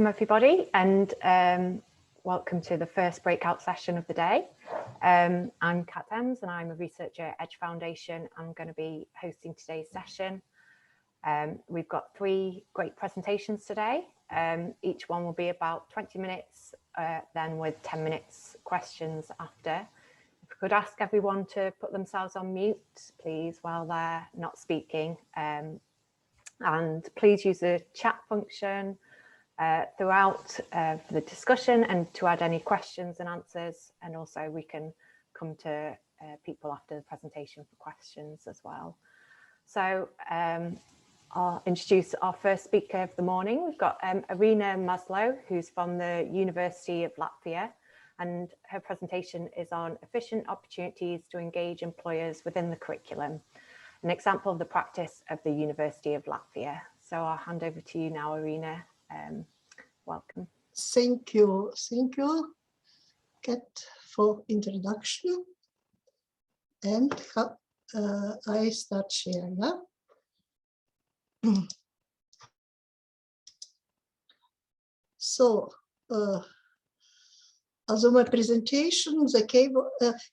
Everybody, and welcome to the first breakout session of the day. I'm Katherine Emms and I'm a researcher at Edge Foundation. I'm going to be hosting today's session. We've got 3 great presentations today. Each one will be about 20 minutes, then with 10 minutes questions after. If we could ask everyone to put themselves on mute, please, while they're not speaking. And please use the chat function throughout the discussion and to add any questions and answers, and also we can come to people after the presentation for questions as well. So I'll introduce our first speaker of the morning. We've got Irina Maslo, who's from the University of Latvia, and her presentation is on efficient opportunities to engage employers within the curriculum, an example of the practice of the University of Latvia. So I'll hand over to you now, Irina. Welcome. Thank you, Kat, for introduction. And I start sharing. Yeah? So, also my presentation,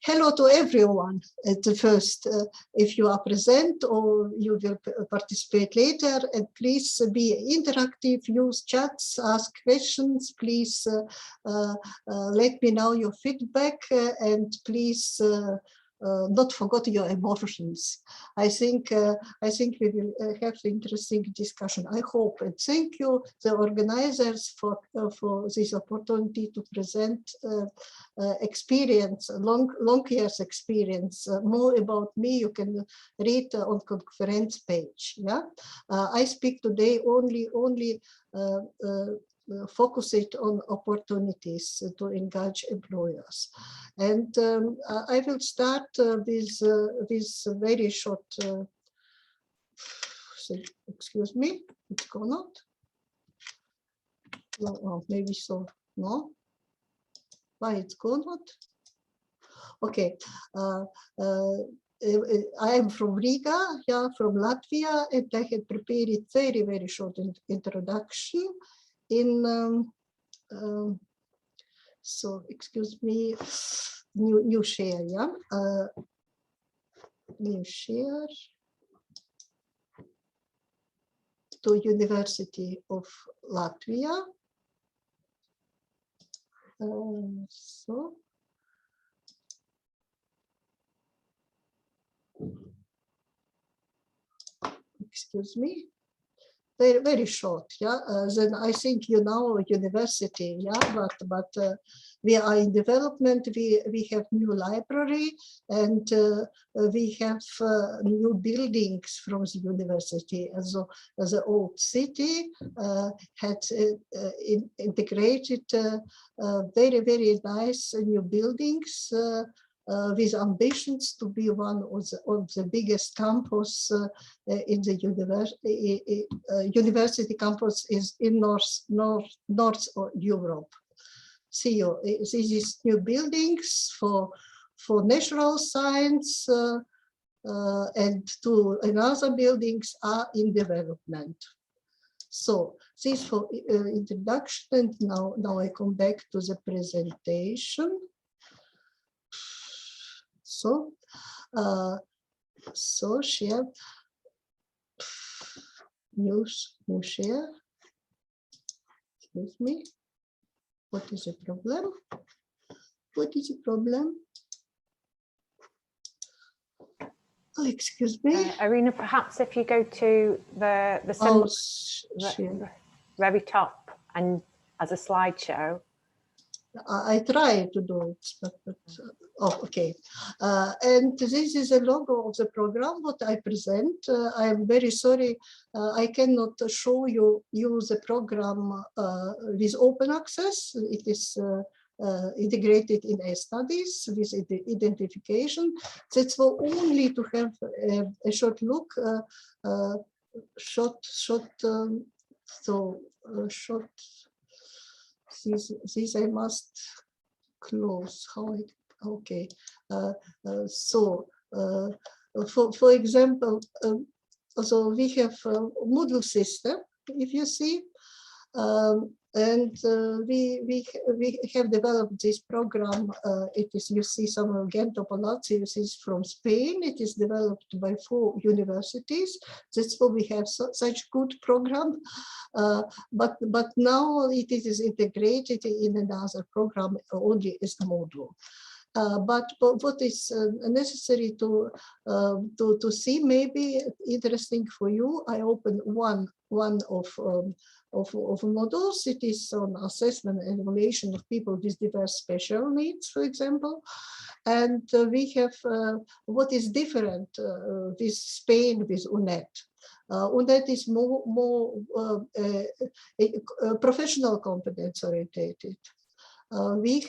hello to everyone at the first, if you are present or you will participate later, and please be interactive, use chats, ask questions, please let me know your feedback, and please not forget your emotions. I think we will have interesting discussion. I hope, and thank you the organizers for this opportunity to present experience, long years experience. More about me you can read on conference page. Yeah, I speak today only focus it on opportunities to engage employers, and I will start with this very short. Excuse me, it's gone out. No, maybe so. No, why it's gone out? Okay. I am from Riga, yeah, from Latvia, and I had prepared a very short introduction. So excuse me, new share, yeah, new share to University of Latvia. So excuse me. Very short, yeah. Then I think you know university, yeah. But we are in development. We have new library, and we have new buildings from the university. As the old city had integrated very nice new buildings. With ambitions to be one of the biggest campus in the university campus is in North Europe. See, this is new buildings for natural science, and another buildings are in development. So this for introduction, and now I come back to the presentation. So share, new share. Excuse me. What is the problem? What is the problem? Oh, excuse me. Irina, perhaps if you go to the symbol, very top, and as a slideshow. I try to do it, but oh, okay. And this is a logo of the program, what I present. I am very sorry, I cannot show you the program with open access. It is integrated in studies with identification. That's for only to have a short look, This I must close. How it? Okay. For example, so we have a Moodle system. If you see, And we have developed this program. It is, you see, some Gento Palacios is from Spain. It is developed by 4 universities. That's why we have such good program. But now it is integrated in another program only as a module. But what is necessary to see, maybe interesting for you, I open one of models. It is on assessment and evaluation of people with diverse special needs, for example. And we have what is different with Spain, with UNED. UNED is more professional competence orientated. We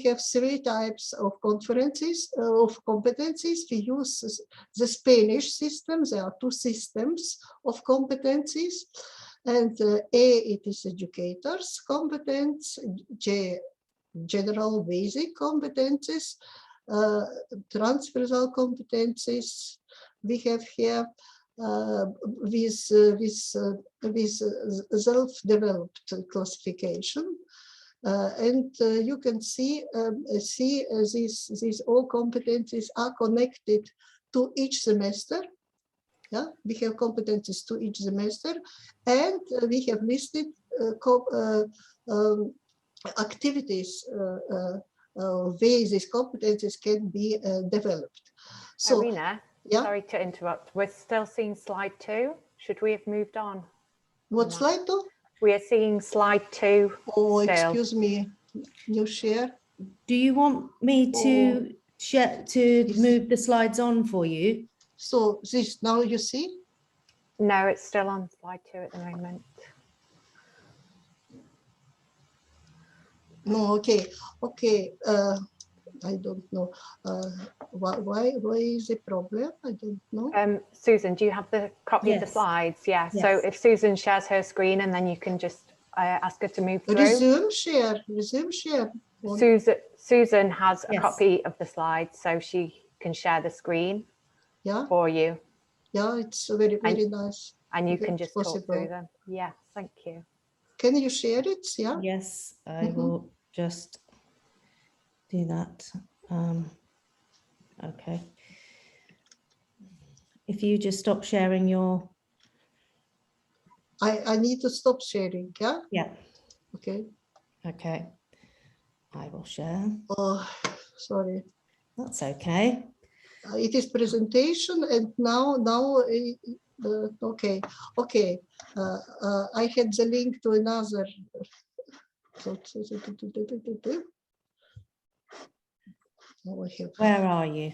have 3 types of competencies. We use the Spanish system. There are 2 systems of competencies. And A, it is educators' competence, J, general basic competencies, transversal competencies. We have here with self-developed classification. And you can see these all competencies are connected to each semester. Yeah, we have competencies to each semester, and we have listed activities ways these competencies can be developed. So, Irina, yeah. Sorry to interrupt. We're still seeing slide 2. Should we have moved on? What slide 2? We are seeing slide 2. Oh, still. Excuse me. New share. Do you want me to share move the slides on for you? So this now you see? No, it's still on slide 2 at the moment. No, okay. I don't know. Why is the problem? I don't know. Susan, do you have the copy of the slides? Yeah. Yes. So if Susan shares her screen, and then you can just ask her to move through. Resume share. Susan has a copy of the slides, so she can share the screen for you. Yeah, it's very nice. And you can just talk through them. Yes, thank you. Can you share it? Yeah. Yes, I will just do that. Okay. If you just stop sharing your... I need to stop sharing, yeah? Yeah. Okay. Okay. I will share. Oh, sorry. That's okay. It is presentation, and now okay. I had the link to another. Where are you?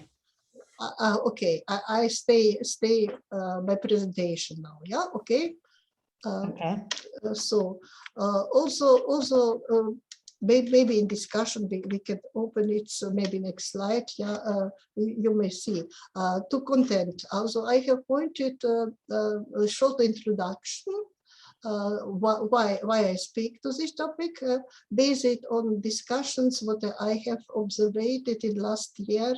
Okay, I stay my presentation now. Yeah, okay. Okay. So also maybe in discussion we can open it. So maybe next slide. Yeah, you may see to content. Also, I have pointed a short introduction. Why I speak to this topic, based on discussions what I have observed in last year.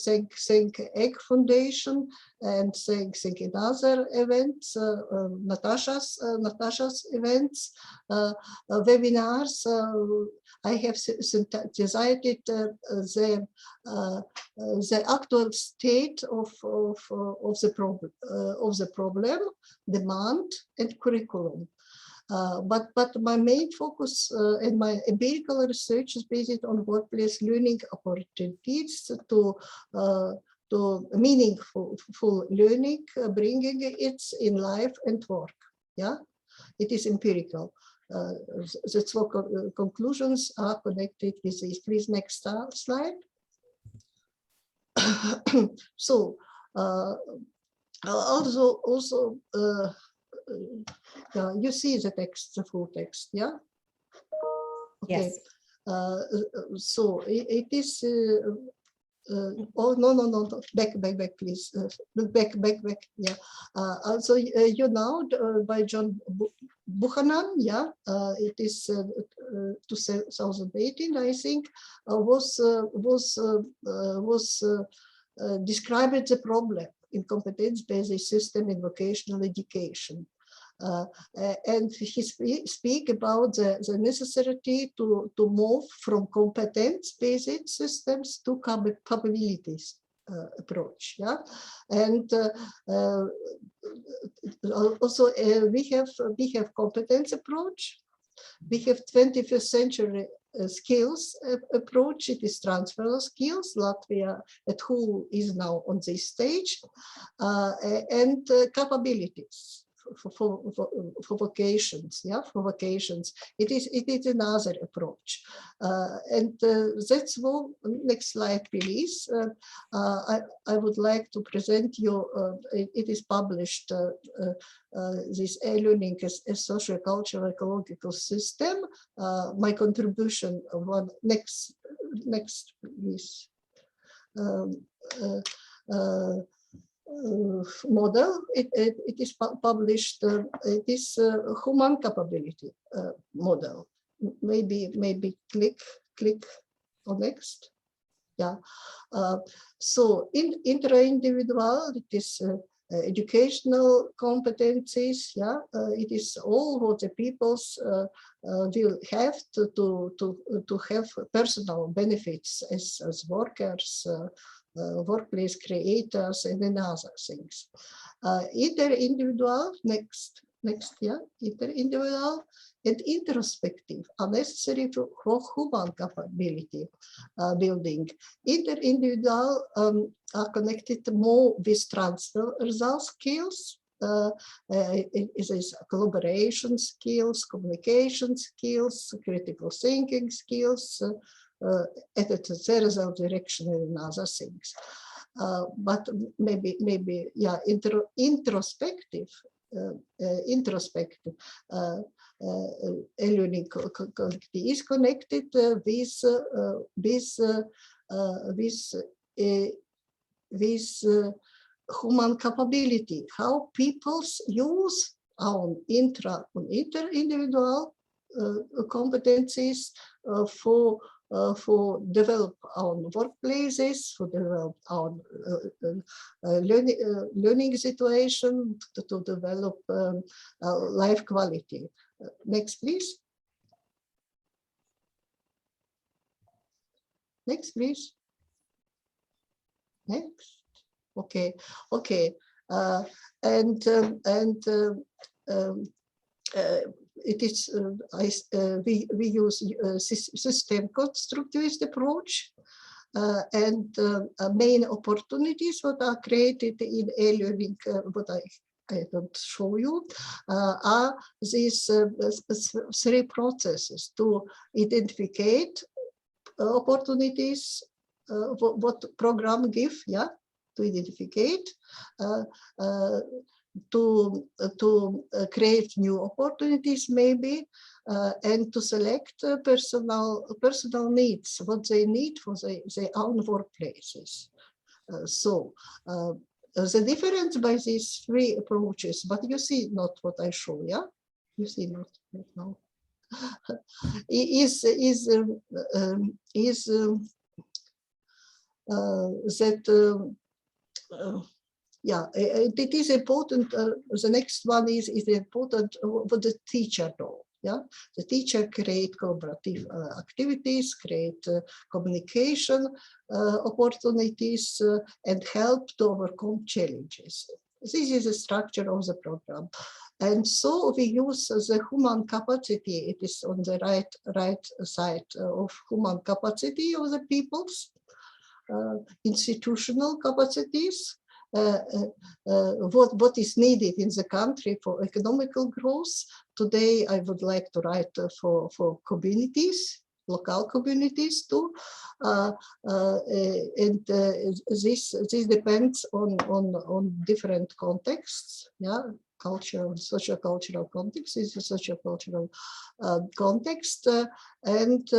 Thank Egg Foundation and thank another events, Natasha's events, webinars. I have synthesized the actual state of the problem, demand, and curriculum. But my main focus and my empirical research is based on workplace learning opportunities to meaningful learning, bringing it in life and work. Yeah, it is empirical. That's what conclusions are connected with this. Please, next slide. So also. You see the text, the full text, yeah? Okay. Yes. So it is, oh, no, back, please. Back, yeah. Also, you know, by John Buchanan, yeah, it is 2018, I think, was described the problem in competence-based system in vocational education. And he speak about the necessity to move from competence-based systems to capabilities approach. Yeah, and also we have competence approach. We have 21st century skills approach. It is transferable skills. Latvia at who is now on this stage, and capabilities for vocations. Yeah, for vocations. It is another approach, and that's what next slide, please. I would like to present you. It is published. This e-learning as a socio-cultural ecological system. My contribution. One next please. Model. It is published. It is human capability model. Maybe click on next. Yeah. So intra-individual, it is educational competencies. Yeah. It is all what the peoples will have to have personal benefits as workers. Workplace creators and then other things. Inter-individual, next, yeah, inter-individual and introspective are necessary for human capability building. Inter-individual are connected more with transversal skills. It is collaboration skills, communication skills, critical thinking skills, there is a direction in other things, but maybe yeah, introspective learning is connected with human capability, how peoples use our inter-individual competencies for develop our workplaces, for develop our learning situation, to develop life quality. Next, please. Next, please. Next. Okay. It is we use system constructivist approach, and main opportunities what are created in e-learning, what I don't show you, are these three processes to identify opportunities, what program give, yeah, to identify, to create new opportunities maybe, and to select personal needs, what they need for their own workplaces. So the difference by these three approaches, but you see not what I show, yeah? You see not right now. Is that yeah, it is important. The next one is important what the teacher do. Yeah, the teacher create collaborative activities, create communication opportunities, and help to overcome challenges. This is the structure of the program. And so we use the human capacity. It is on the right side of human capacity of the peoples, institutional capacities, what is needed in the country for economical growth. Today, I would like to write for communities, local communities too, and this depends on different contexts. Yeah, cultural, socio-cultural context is a socio-cultural context, and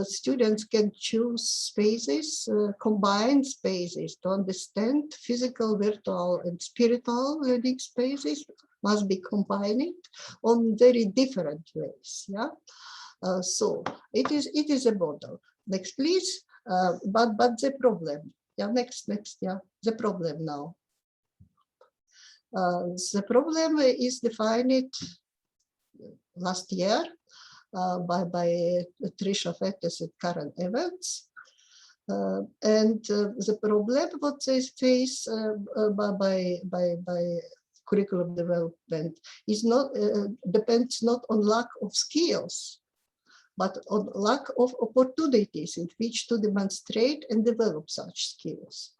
students can choose spaces, combined spaces to understand physical, virtual, and spiritual learning spaces must be combined on very different ways. Yeah, so it is a model. Next, please. But the problem. Yeah, next. Yeah, the problem now. The problem is defined last year by Trisha Fettes and Katherine Emms. And the problem what they face by curriculum development is not depends not on lack of skills, but on lack of opportunities in which to demonstrate and develop such skills.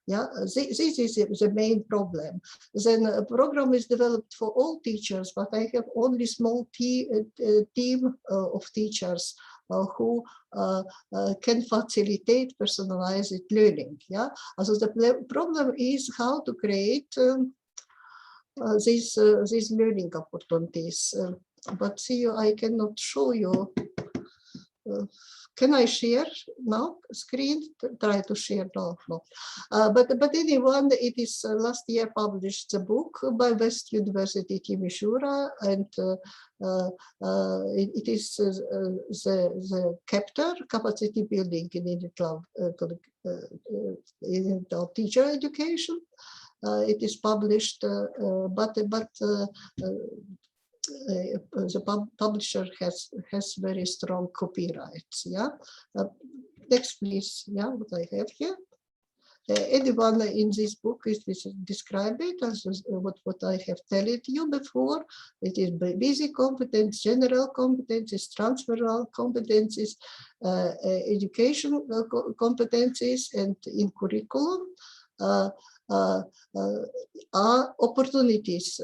Yeah, this is the main problem. Then a program is developed for all teachers, but I have only small team of teachers who can facilitate personalized learning. Yeah, so the problem is how to create these learning opportunities. But see, I cannot show you. Can I share now screen? Try to share now. No. But anyone, it is last year published the book by West University Timishura, and it is the chapter capacity building in digital teacher education. It is published, but the publisher has very strong copyrights. Yeah. Next, please. Yeah, what I have here. Anyone in this book is describe it as what I have told you before. It is basic competence, general competencies, transferal competencies, education competencies, and in curriculum. Are opportunities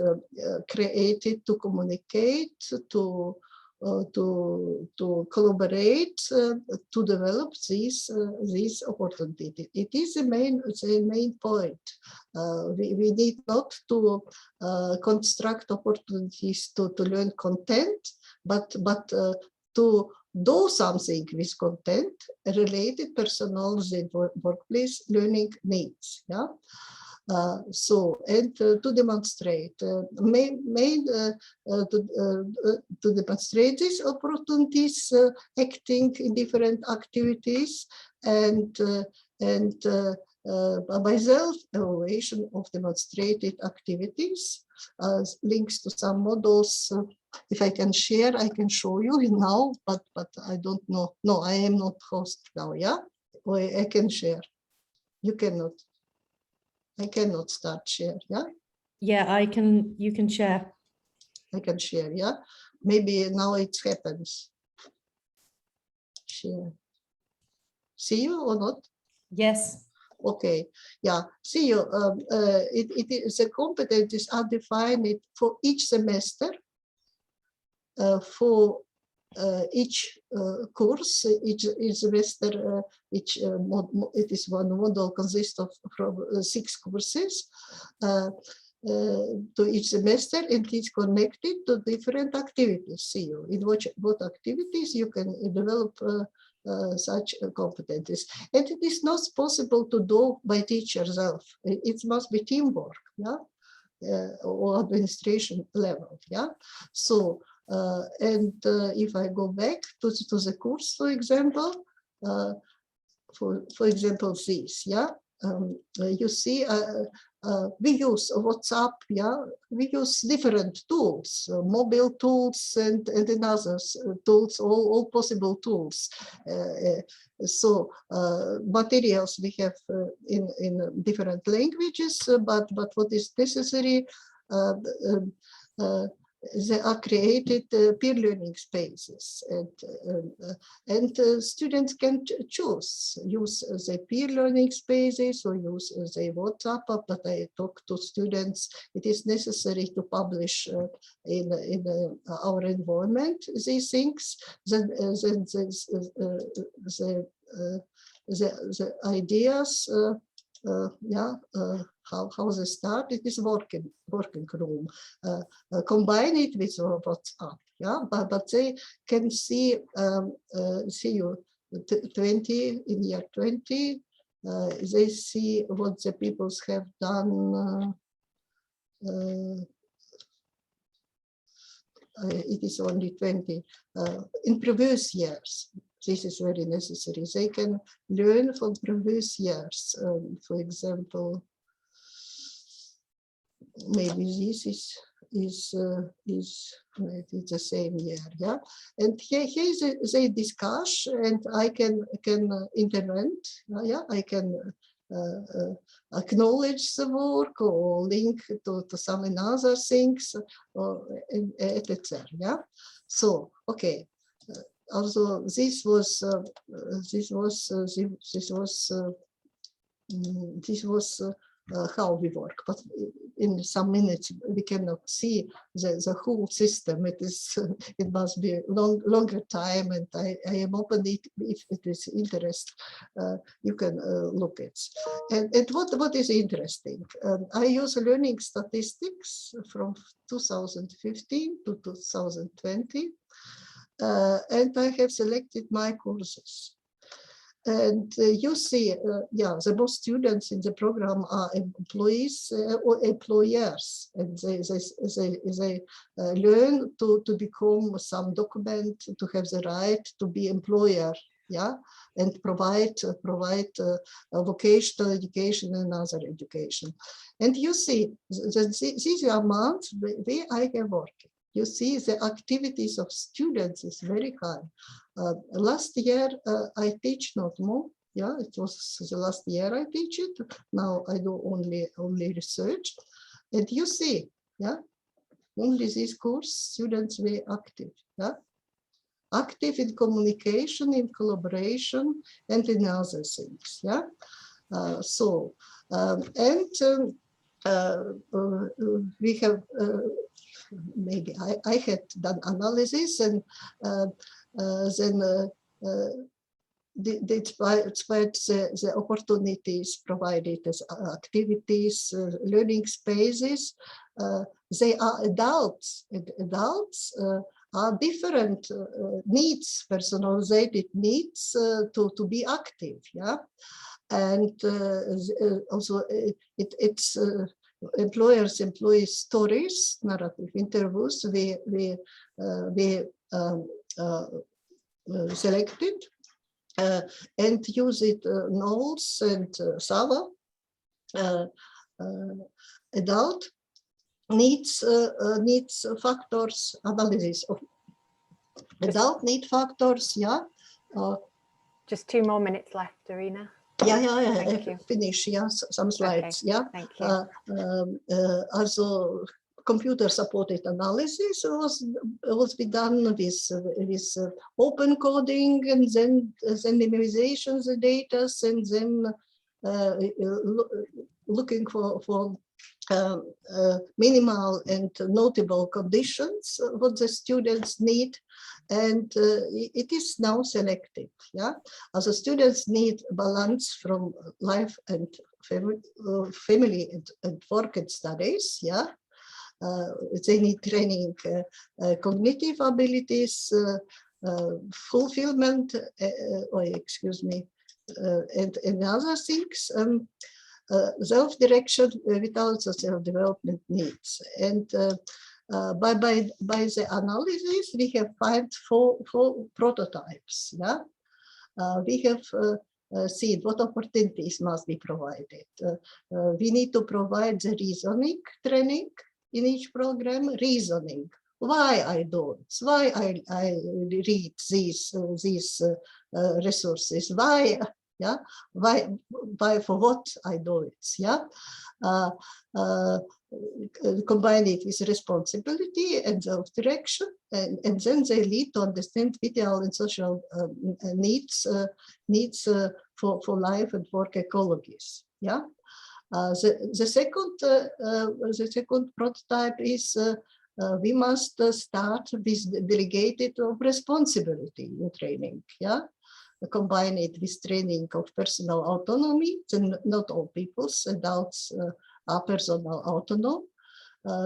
created to communicate, to collaborate, to develop these opportunities. It is the main point. We need not to construct opportunities to learn content, but to do something with content related personal and workplace learning needs. Yeah. And to demonstrate, to demonstrate these opportunities, acting in different activities, and by self-evaluation of demonstrated activities, links to some models. If I can share, I can show you now, but I don't know. No, I am not host now. Yeah, or I can share. You cannot. I cannot start share. Yeah. Yeah, I can. You can share. I can share. Yeah. Maybe now it happens. Share. See you or not? Yes. Okay. Yeah. See you. The competencies are defined for each semester. For each course, each semester, it is one model consists of 6 courses to each semester, and it's connected to different activities. See you in what activities you can develop such competencies, and it is not possible to do by teacher self. It must be teamwork, yeah, or administration level, yeah. So. If I go back to the course, for example, for example, this, yeah, you see, we use WhatsApp, yeah, we use different tools, mobile tools and others tools, all possible tools. So materials we have in different languages, but what is necessary, they are created peer learning spaces, and students can choose use the peer learning spaces or use the WhatsApp. But I talk to students, it is necessary to publish in our environment these things. Then the ideas. Yeah, how they start, it is working room. Combine it with WhatsApp, yeah, but they can see you 20 in year 20. They see what the peoples have done. It is only 20 in previous years. This is very necessary. They can learn from previous years. For example, maybe this is the same year, yeah. And here they discuss, and I can intervene, yeah. I can acknowledge the work or link to some other things, etc. Yeah. So okay. Also, this was how we work, but in some minutes we cannot see the whole system. It is it must be longer time, and I am open if it is interest. You can look at. And what is interesting? I use learning statistics from 2015 to 2020, and I have selected my courses. And you see, yeah, the most students in the program are employees or employers, and they learn to become some document, to have the right to be employer, yeah, and provide vocational education and other education. And you see, these are months where I have worked. You see, the activities of students is very high. Last year, I teach not more. Yeah, it was the last year I teach it. Now I do only research. And you see, yeah, only this course, students were active. Yeah, active in communication, in collaboration, and in other things. Yeah, we have. Maybe I had done analysis, and then despite the opportunities provided as activities, learning spaces, they are adults, and adults are different needs, personalized needs to be active, yeah, and also it's employee stories, narrative interviews we selected and use it Knowles and Sava. Adult needs factors analysis of adult need factors. Yeah. Just 2 more minutes left, Irina. Yeah. Finish. Yeah, some slides. Okay. Yeah. Thank you. Also, computer-supported analysis was be done with open coding, and then memorization the data, and then looking for minimal and notable conditions what the students need, and it is now selected. Yeah, also students need balance from life and family and work and studies. Yeah, they need training, cognitive abilities, fulfillment, and other things. Self-direction without self-development needs. And by the analysis, we have found four prototypes. Yeah, we have seen what opportunities must be provided. We need to provide the reasoning training in each program. Reasoning. Why I do it? Why I read these resources? Why? Yeah, why for what I do it? Yeah, combine it with responsibility and self-direction, and then they lead to understand vital and social needs for life and work ecologies. Yeah, the second prototype is we must start with delegated of responsibility in training. Yeah. Combine it with training of personal autonomy. Then not all people's adults are personal autonomous.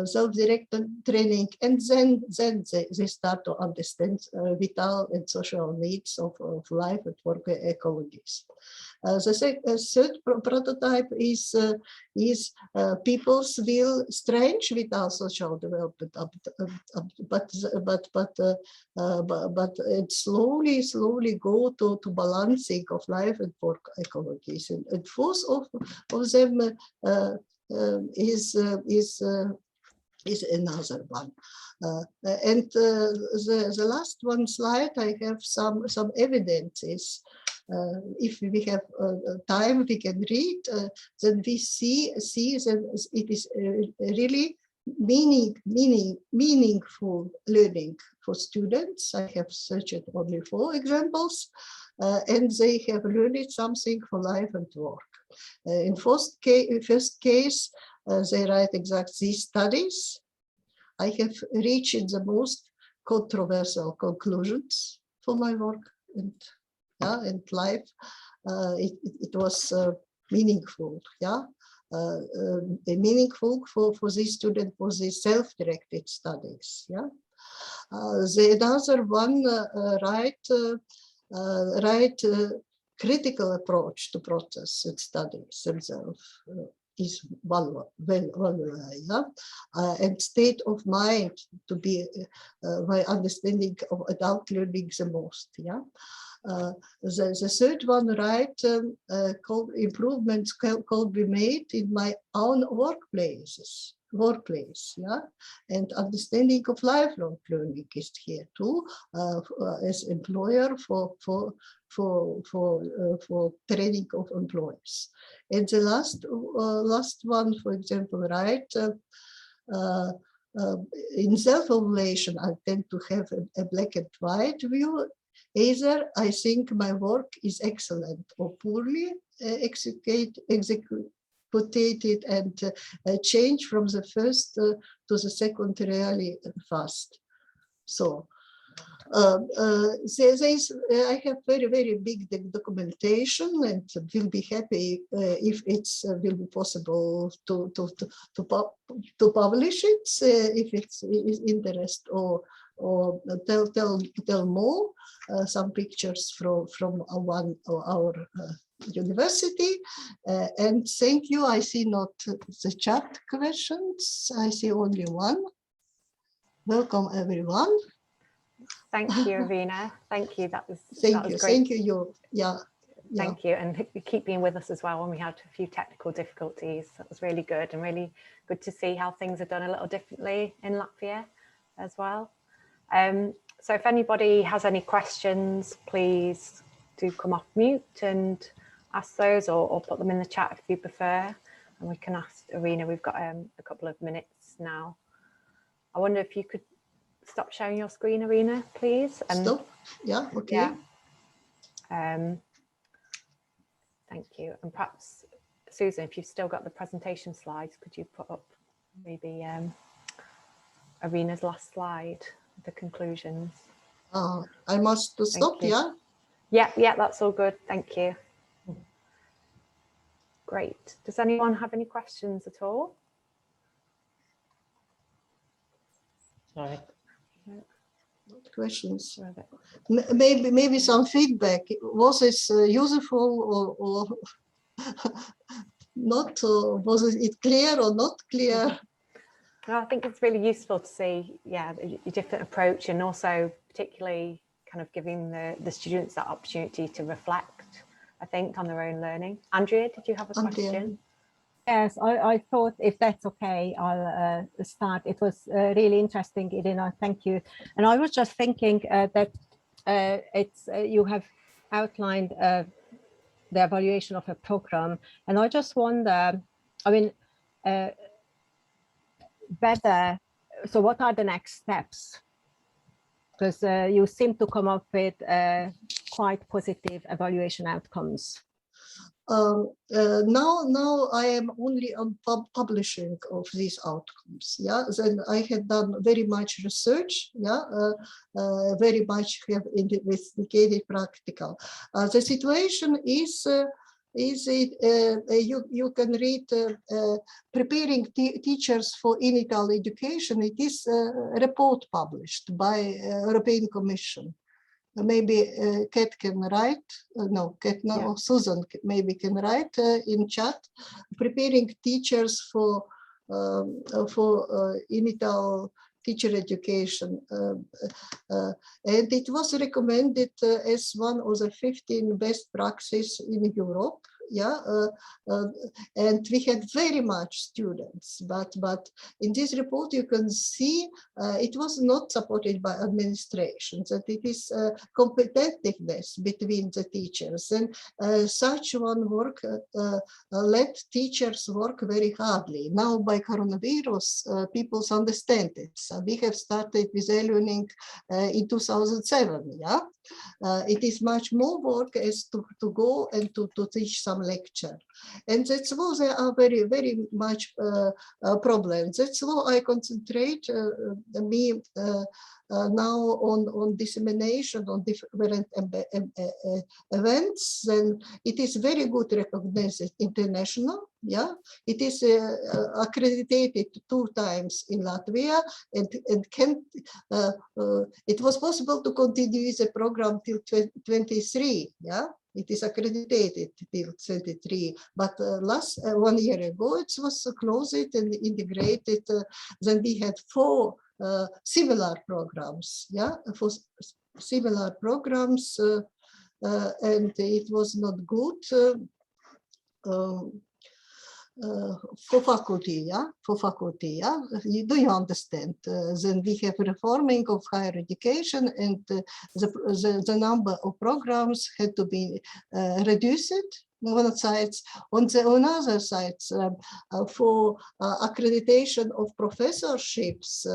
Self-directed training, and then they start to understand vital and social needs of life and work ecologies. The third prototype is people's will strange without social development, but it slowly go to balancing of life and work ecologies, and both of them is another one. The last one slide, I have some evidences. If we have time, we can read. Then we see that it is really meaningful learning for students. I have searched only 4 examples, and they have learned something for life and work. In first case, they write exact these studies. I have reached the most controversial conclusions for my work and life. It was meaningful, meaningful for this student for the self-directed studies. The another one critical approach to process and studies themselves is and state of mind to be my understanding of adult learning the most. The third one, improvements could be made in my own workplace, and understanding of lifelong learning is here too, as employer for training of employees. And the last one, for example, in self-evaluation, I tend to have a black and white view. Either I think my work is excellent or poorly executed and change from the first to the second really fast. So I have very big documentation, and will be happy if it's will be possible to publish it if it's interest, or tell more. Some pictures from one of our university, and thank you. I see not the chat questions. I see only one. Welcome everyone. Thank you, Irina. Thank you. That was great. Thank you. Thank you, and keep being with us as well when we had a few technical difficulties. That was really good, and really good to see how things are done a little differently in Latvia as well. So if anybody has any questions, please do come off mute and ask those, or put them in the chat if you prefer, and we can ask Irina. We've got a couple of minutes now. I wonder if you could stop sharing your screen, Irina, please. Stop. Yeah. Okay. Yeah. Thank you. And perhaps, Susan, if you've still got the presentation slides, could you put up maybe Irina's last slide, the conclusions? I must stop. Yeah. Yeah, that's all good. Thank you. Great. Does anyone have any questions at all? Sorry. Questions. Maybe some feedback. Was this useful or not? Or was it clear or not clear? I think it's really useful to see, a different approach, and also particularly kind of giving the students that opportunity to reflect, I think, on their own learning. Andrea, did you have a question? Yes, I thought, if that's okay, I'll start. It was really interesting, Irina, thank you. And I was just thinking that you have outlined the evaluation of a program, and I just wonder, what are the next steps? Because you seem to come up with quite positive evaluation outcomes. Now I am only on publishing of these outcomes. Then I had done very much research. Very much have investigated practical. The situation is you can read preparing teachers for initial education. It is a report published by European Commission. Maybe Kat can write, or Susan maybe can write in chat, preparing teachers for initial teacher education. And it was recommended as one of the 15 best practices in Europe. and we had very much students, but in this report you can see it was not supported by administrations, that it is competitiveness between the teachers, and such one work let teachers work very hardly. Now by coronavirus, people understand it. So we have started with e-learning in 2007. It is much more work as to go and to teach some lecture, and that's why there are very much problems. That's why I concentrate me now on dissemination on different events, and it is very good recognized international. It is accredited 2 times in Latvia, and can it was possible to continue the program till 23. It is accredited till 23, but last 1 year ago it was closed and integrated. Then we had 4 similar programs, for similar programs, and it was not good for faculty, Do you understand? Then we have reforming of higher education, and the number of programs had to be reduced. On one side, on other sides, for accreditation of professorships,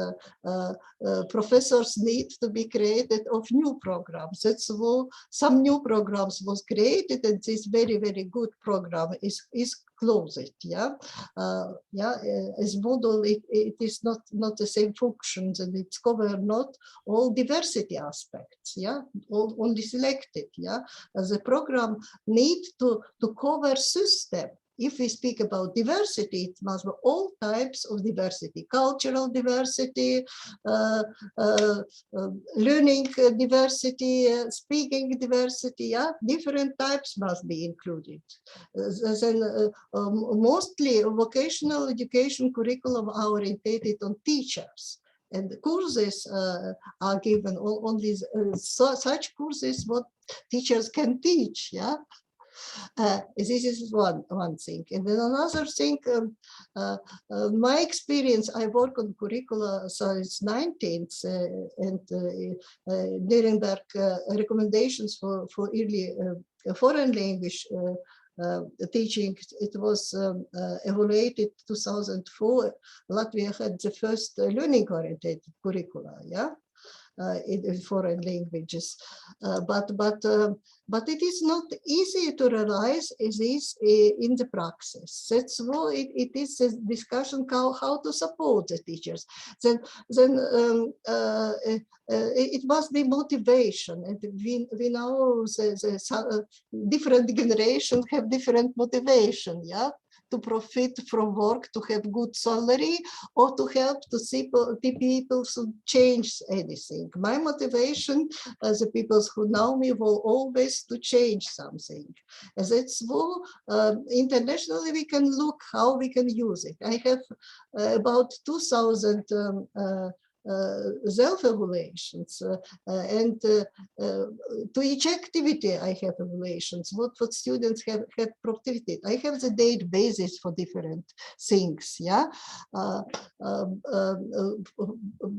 professors need to be created of new programs. That's why some new programs was created, and this very good program is closed. As model, it is not the same functions, and it's cover not all diversity aspects. Only selected. The program need to cover system. If we speak about diversity, it must be all types of diversity: cultural diversity, learning diversity, speaking diversity. Different types must be included. Then mostly vocational education curriculum are orientated on teachers, and the courses are given only such courses what teachers can teach. This is one thing. And then another thing, my experience, I work on curricula since 19th, and Nuremberg recommendations for early foreign language teaching, it was evaluated 2004. Latvia had the first learning-oriented curricula, in foreign languages, but it is not easy to realize this in the practice. That's why it is a discussion how to support the teachers. Then it must be motivation, and we know the different generations have different motivation. To profit from work, to have good salary, or to help to see people to change anything. My motivation, as the people who know me, will always to change something. As it's more internationally, we can look how we can use it. I have about 2,000 self-evaluations, and to each activity I have evaluations, what students have productivity. I have the databases for different things,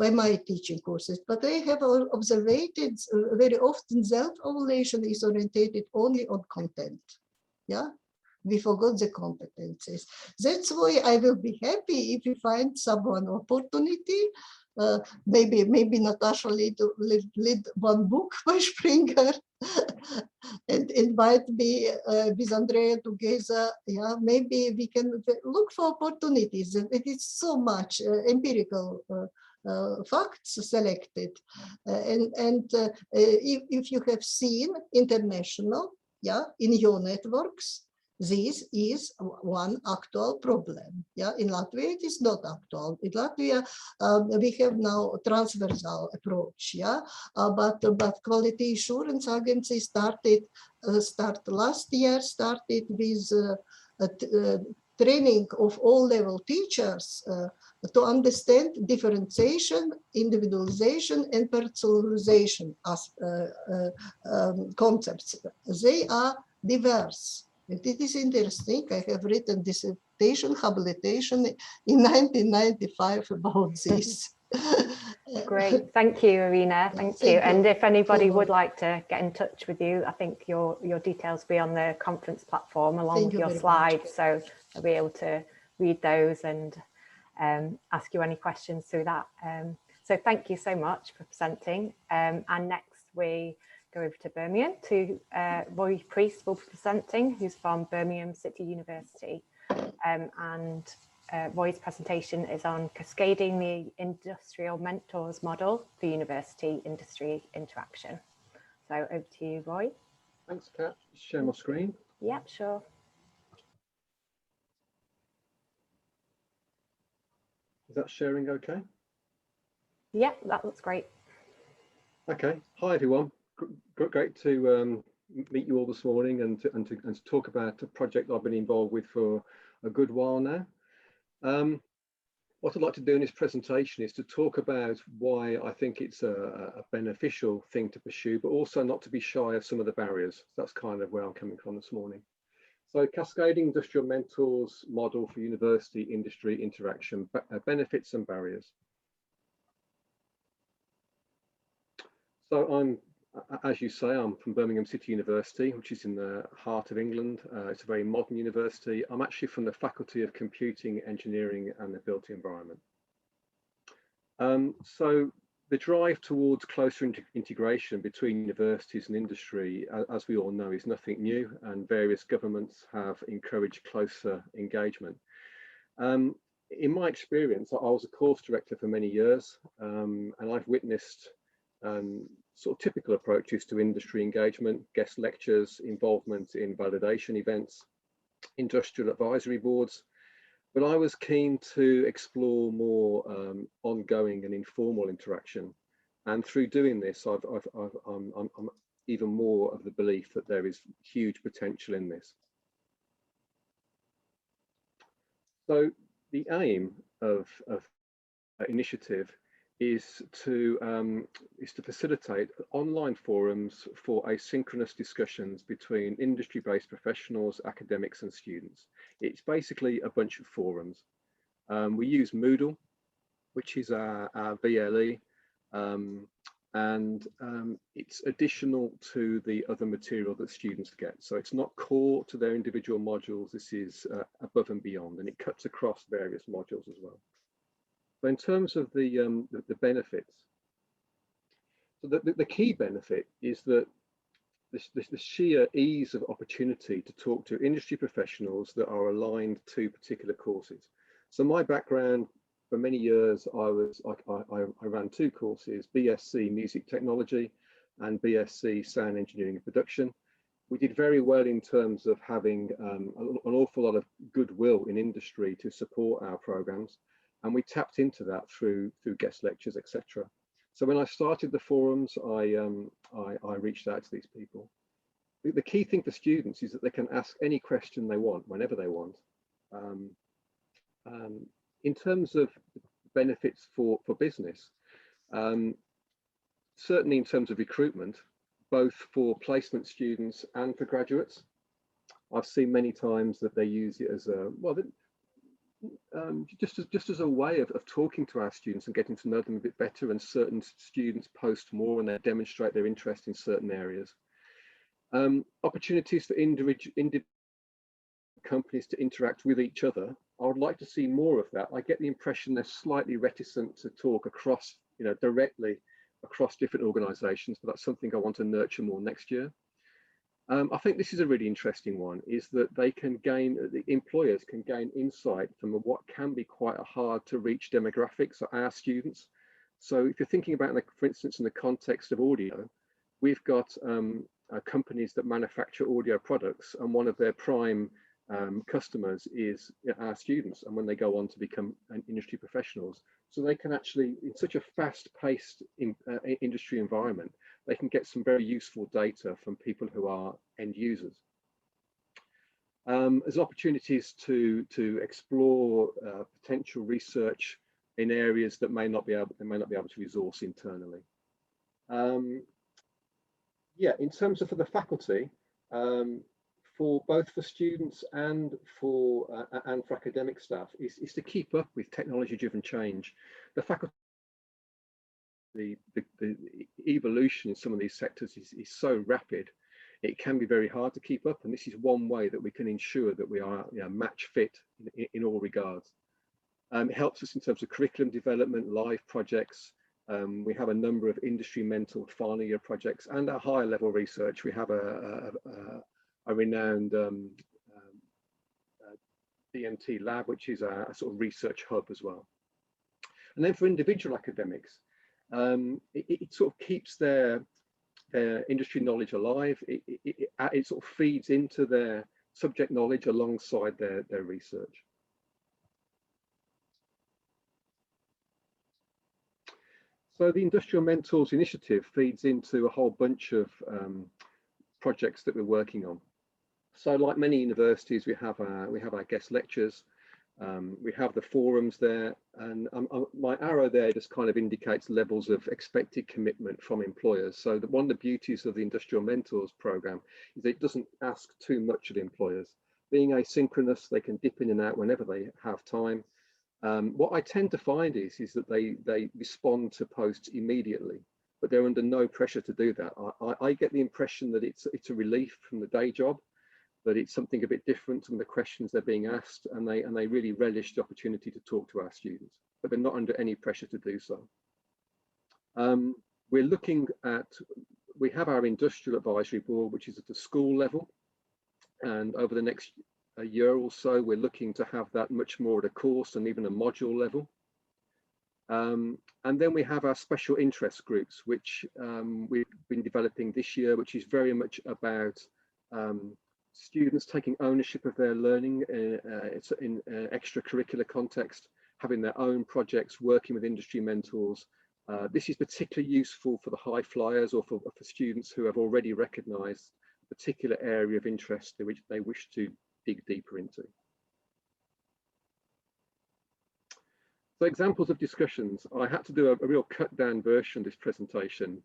by my teaching courses, but I have observed very often self-evaluation is orientated only on content. We forgot the competencies. That's why I will be happy if you find someone opportunity. Maybe Natasha lead one book by Springer and invite me with Andrea together. Maybe we can look for opportunities. It is so much empirical facts selected, and if you have seen international, in your networks, this is one actual problem. In Latvia, it is not actual. In Latvia, we have now a transversal approach. But quality assurance agency started last year. Started with training of all level teachers to understand differentiation, individualization, and personalization as concepts. They are diverse. It is interesting. I have written dissertation, habilitation in 1995 about this. Great, thank you, Irina. Thank you. And if anybody would like to get in touch with you, I think your details will be on the conference platform along with your slides, so they'll be able to read those and ask you any questions through that. So thank you so much for presenting. And next we go over to Birmingham to Roy Priest will be presenting, who's from Birmingham City University. And Roy's presentation is on cascading the industrial mentors model for university industry interaction. So over to you, Roy. Thanks, Kat. Share my screen. Yep, sure. Is that sharing okay? Yeah, that looks great. Okay. Hi, everyone. Great to meet you all this morning and to talk about a project I've been involved with for a good while now. What I'd like to do in this presentation is to talk about why I think it's a beneficial thing to pursue, but also not to be shy of some of the barriers. That's kind of where I'm coming from this morning. So Cascading Industrial Mentors Model for University Industry Interaction, Benefits and Barriers. So I'm, as you say, I'm from Birmingham City University, which is in the heart of England. It's a very modern university. I'm actually from the Faculty of Computing, Engineering and the Built Environment. So the drive towards closer integration between universities and industry, as we all know, is nothing new, and various governments have encouraged closer engagement. In my experience, I was a course director for many years, and I've witnessed sort of typical approaches to industry engagement, guest lectures, involvement in validation events, industrial advisory boards. But I was keen to explore more ongoing and informal interaction. And through doing this, I'm even more of the belief that there is huge potential in this. So the aim of initiative is to facilitate online forums for asynchronous discussions between industry-based professionals, academics and students. It's basically a bunch of forums. We use Moodle, which is our VLE, and it's additional to the other material that students get. So it's not core to their individual modules. This is above and beyond, and it cuts across various modules as well. But in terms of the benefits, so the key benefit is that the sheer ease of opportunity to talk to industry professionals that are aligned to particular courses. So my background, for many years, I ran two courses, BSc Music Technology and BSc Sound Engineering and Production. We did very well in terms of having an awful lot of goodwill in industry to support our programs. And we tapped into that through guest lectures, etc. So when I started the forums, I reached out to these people. The key thing for students is that they can ask any question they want, whenever they want. In terms of benefits for business, certainly in terms of recruitment, both for placement students and for graduates, I've seen many times that they use it as a, well, just as a way of talking to our students and getting to know them a bit better, and certain students post more and they demonstrate their interest in certain areas. Opportunities for individual companies to interact with each other. I would like to see more of that. I get the impression they're slightly reticent to talk across, directly across different organisations, but that's something I want to nurture more next year. I think this is a really interesting one, is that they can gain, the employers can gain insight from what can be quite a hard to reach demographics of our students. So if you're thinking about, for instance, in the context of audio, we've got companies that manufacture audio products, and one of their prime customers is our students, and when they go on to become industry professionals. So they can actually, in such a fast-paced industry environment, they can get some very useful data from people who are end users. There's opportunities to explore potential research in areas that may not be able to resource internally. Yeah, in terms of for the faculty, for both for students and for academic staff is to keep up with technology-driven change. The faculty, the evolution in some of these sectors is so rapid, it can be very hard to keep up, and this is one way that we can ensure that we are, you know, match fit in all regards. It helps us in terms of curriculum development, live projects. We have a number of industry mentored final year projects, and at higher level research we have a renowned DMT lab, which is a sort of research hub as well. And then for individual academics, it sort of keeps their industry knowledge alive. It sort of feeds into their subject knowledge alongside their research. So the Industrial Mentors Initiative feeds into a whole bunch of projects that we're working on. So like many universities, we have our guest lectures, we have the forums there, and my arrow there just kind of indicates levels of expected commitment from employers. So one of the beauties of the Industrial Mentors program is that it doesn't ask too much of employers. Being asynchronous, they can dip in and out whenever they have time. What I tend to find is that they respond to posts immediately, but they're under no pressure to do that. I get the impression that it's a relief from the day job, that it's something a bit different from the questions they're being asked, and they really relish the opportunity to talk to our students, but they're not under any pressure to do so. We're looking at, we have our industrial advisory board, which is at the school level, and over the next year or so, we're looking to have that much more at a course and even a module level. And then we have our special interest groups, which we've been developing this year, which is very much about students taking ownership of their learning in extracurricular context, having their own projects, working with industry mentors. This is particularly useful for the high flyers or for students who have already recognised a particular area of interest which they wish to dig deeper into. So examples of discussions. I had to do a real cut down version of this presentation,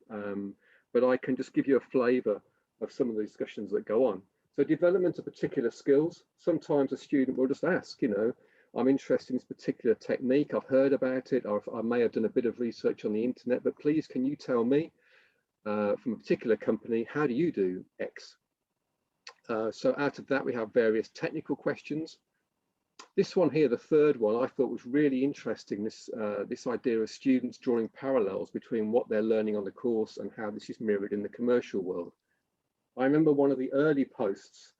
but I can just give you a flavour of some of the discussions that go on. So development of particular skills. Sometimes a student will just ask, you know, I'm interested in this particular technique, I've heard about it, or I may have done a bit of research on the internet, but please can you tell me from a particular company, how do you do X? So out of that we have various technical questions. This one here, the third one, I thought was really interesting, this idea of students drawing parallels between what they're learning on the course and how this is mirrored in the commercial world. I remember one of the early posts,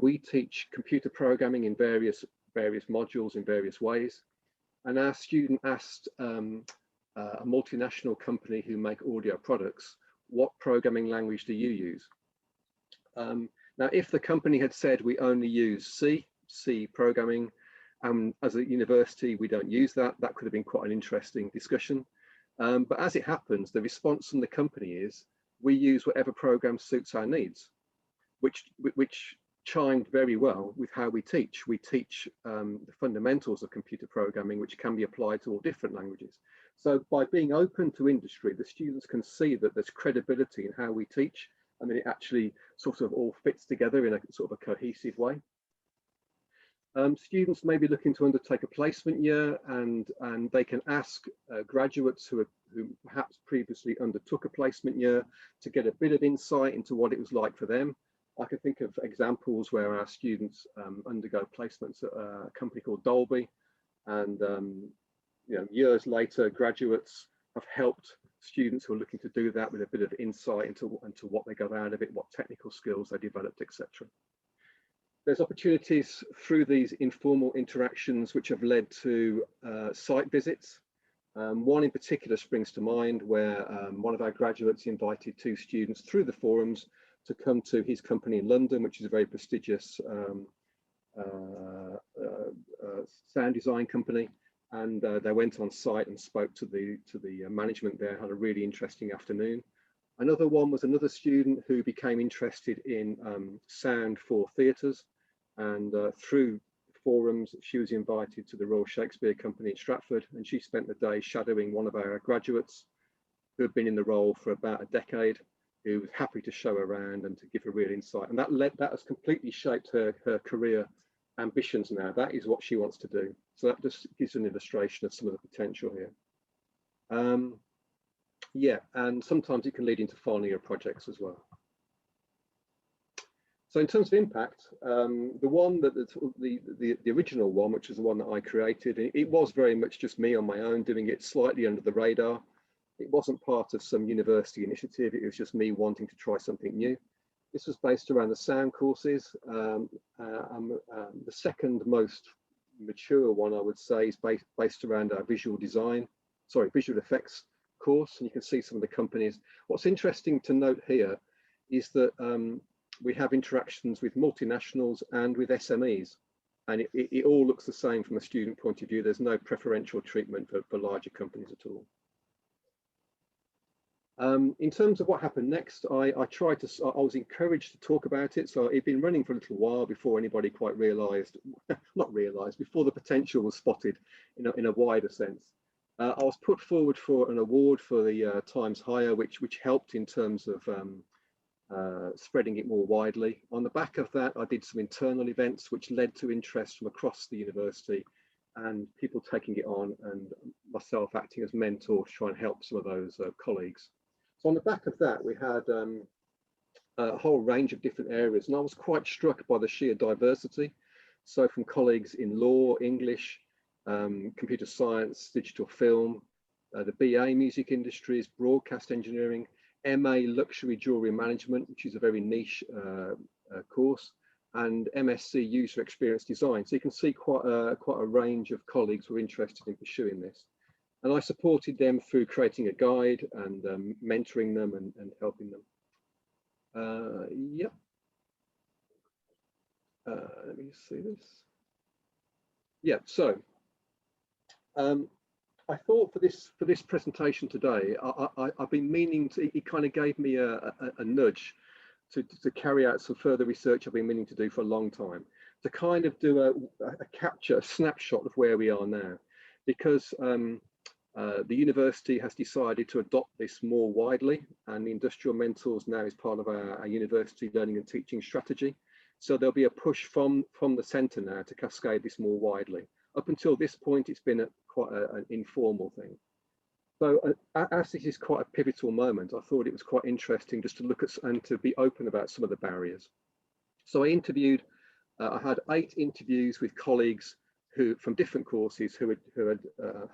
we teach computer programming in various modules in various ways, and our student asked a multinational company who make audio products, what programming language do you use? Now, if the company had said we only use C programming, as a university we don't use that, that could have been quite an interesting discussion. But as it happens, the response from the company is, we use whatever program suits our needs, which chimed very well with how we teach. We teach the fundamentals of computer programming, which can be applied to all different languages. So by being open to industry, the students can see that there's credibility in how we teach, and then it actually sort of all fits together in a sort of a cohesive way. Students may be looking to undertake a placement year, and they can ask graduates who perhaps previously undertook a placement year to get a bit of insight into what it was like for them. I can think of examples where our students undergo placements at a company called Dolby, and you know, years later, graduates have helped students who are looking to do that with a bit of insight into what they got out of it, what technical skills they developed, etc. There's opportunities through these informal interactions which have led to site visits. One in particular springs to mind, where one of our graduates invited 2 students through the forums to come to his company in London, which is a very prestigious sound design company, and they went on site and spoke to the management there, had a really interesting afternoon. Another one was another student who became interested in sound for theatres, and through forums she was invited to the Royal Shakespeare Company in Stratford, and she spent the day shadowing one of our graduates who had been in the role for about a decade, who was happy to show around and to give a real insight. And that has completely shaped her career ambitions now. That is what she wants to do. So that just gives an illustration of some of the potential here. Yeah, and sometimes it can lead into final year projects as well. So in terms of impact, the one that the original one, which is the one that I created, it was very much just me on my own doing it slightly under the radar. It wasn't part of some university initiative. It was just me wanting to try something new. This was based around the sound courses. The second most mature one, I would say, is based around our visual effects course. And you can see some of the companies. What's interesting to note here is that we have interactions with multinationals and with SMEs, and it all looks the same from a student point of view. There's no preferential treatment for larger companies at all. In terms of what happened next, I was encouraged to talk about it. So it'd been running for a little while before anybody quite realised, before the potential was spotted in a wider sense. I was put forward for an award for the Times Higher, which helped in terms of spreading it more widely. On the back of that, I did some internal events, which led to interest from across the university and people taking it on, and myself acting as mentor to try and help some of those colleagues. So on the back of that, we had a whole range of different areas, and I was quite struck by the sheer diversity. So from colleagues in law, English, computer science, digital film, the BA music industries, broadcast engineering, MA luxury jewelry management, which is a very niche course, and MSc user experience design. So you can see quite a range of colleagues were interested in pursuing this. And I supported them through creating a guide and mentoring them and helping them. Yep. Let me see this. Yeah, so I thought for this presentation today, I've been meaning to, it kind of gave me a nudge to carry out some further research I've been meaning to do for a long time, to kind of do a snapshot of where we are now, because the university has decided to adopt this more widely, and the industrial mentors now is part of our university learning and teaching strategy. So there'll be a push from the centre now to cascade this more widely. Up until this point, it's been quite an informal thing. So as this is quite a pivotal moment, I thought it was quite interesting just to look at and to be open about some of the barriers. So I had 8 interviews with colleagues from different courses who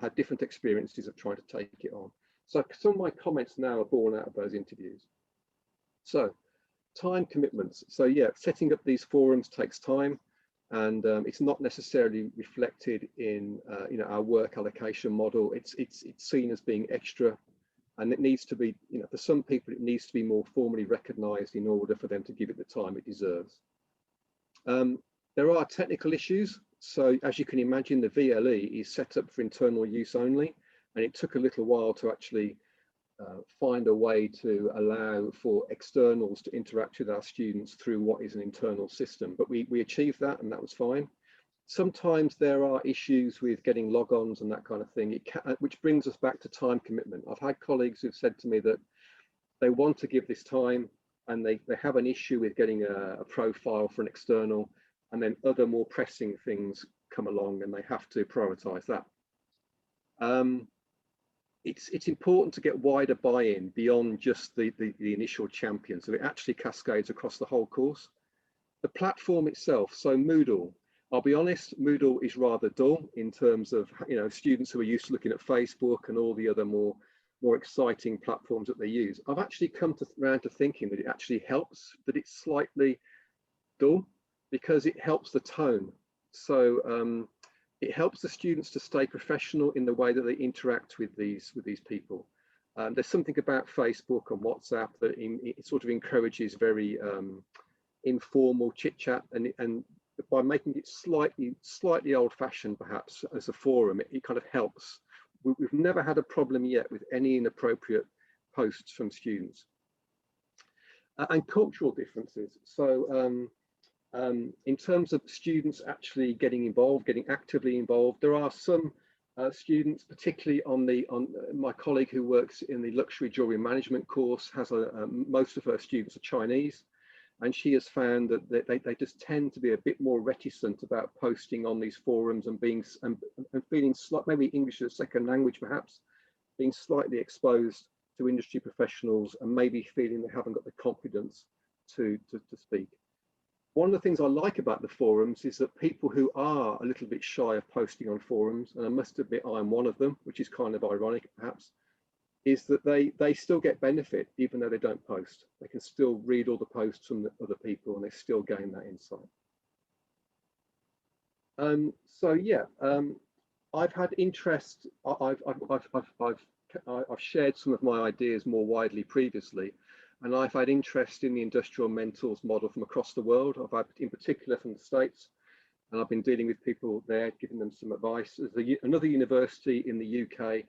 had different experiences of trying to take it on. So some of my comments now are born out of those interviews. So time commitments. So yeah, setting up these forums takes time, and it's not necessarily reflected in our work allocation model. It's seen as being extra, and it needs to be, for some people it needs to be more formally recognized in order for them to give it the time it deserves. There are technical issues. So as you can imagine, the VLE is set up for internal use only, and it took a little while to actually find a way to allow for externals to interact with our students through what is an internal system. But we achieved that, and that was fine. Sometimes there are issues with getting logons and that kind of thing, which brings us back to time commitment. I've had colleagues who've said to me that they want to give this time, and they have an issue with getting a profile for an external, and then other more pressing things come along and they have to prioritize that. It's important to get wider buy-in beyond just the initial champion, so it actually cascades across the whole course. The platform itself, so Moodle, I'll be honest, Moodle is rather dull in terms of students who are used to looking at Facebook and all the other more exciting platforms that they use. I've actually come around to thinking that it actually helps that it's slightly dull, because it helps the tone. So it helps the students to stay professional in the way that they interact with these people. There's something about Facebook and WhatsApp that it sort of encourages very informal chit chat, and by making it slightly old-fashioned perhaps as a forum, it kind of helps. We've never had a problem yet with any inappropriate posts from students. And cultural differences. So in terms of students actually getting actively involved, there are some students, particularly on my colleague who works in the luxury jewelry management course, has most of her students are Chinese, and she has found that they just tend to be a bit more reticent about posting on these forums and being and feeling maybe English as a second language, perhaps being slightly exposed to industry professionals and maybe feeling they haven't got the confidence to speak. One of the things I like about the forums is that people who are a little bit shy of posting on forums, and I must admit I'm one of them, which is kind of ironic perhaps, is that they still get benefit even though they don't post. They can still read all the posts from the other people and they still gain that insight. So yeah, I've had interest. I've shared some of my ideas more widely previously, and I've had interest in the industrial mentors model from across the world. I've had, in particular, from the States, and I've been dealing with people there, giving them some advice. There's another university in the UK,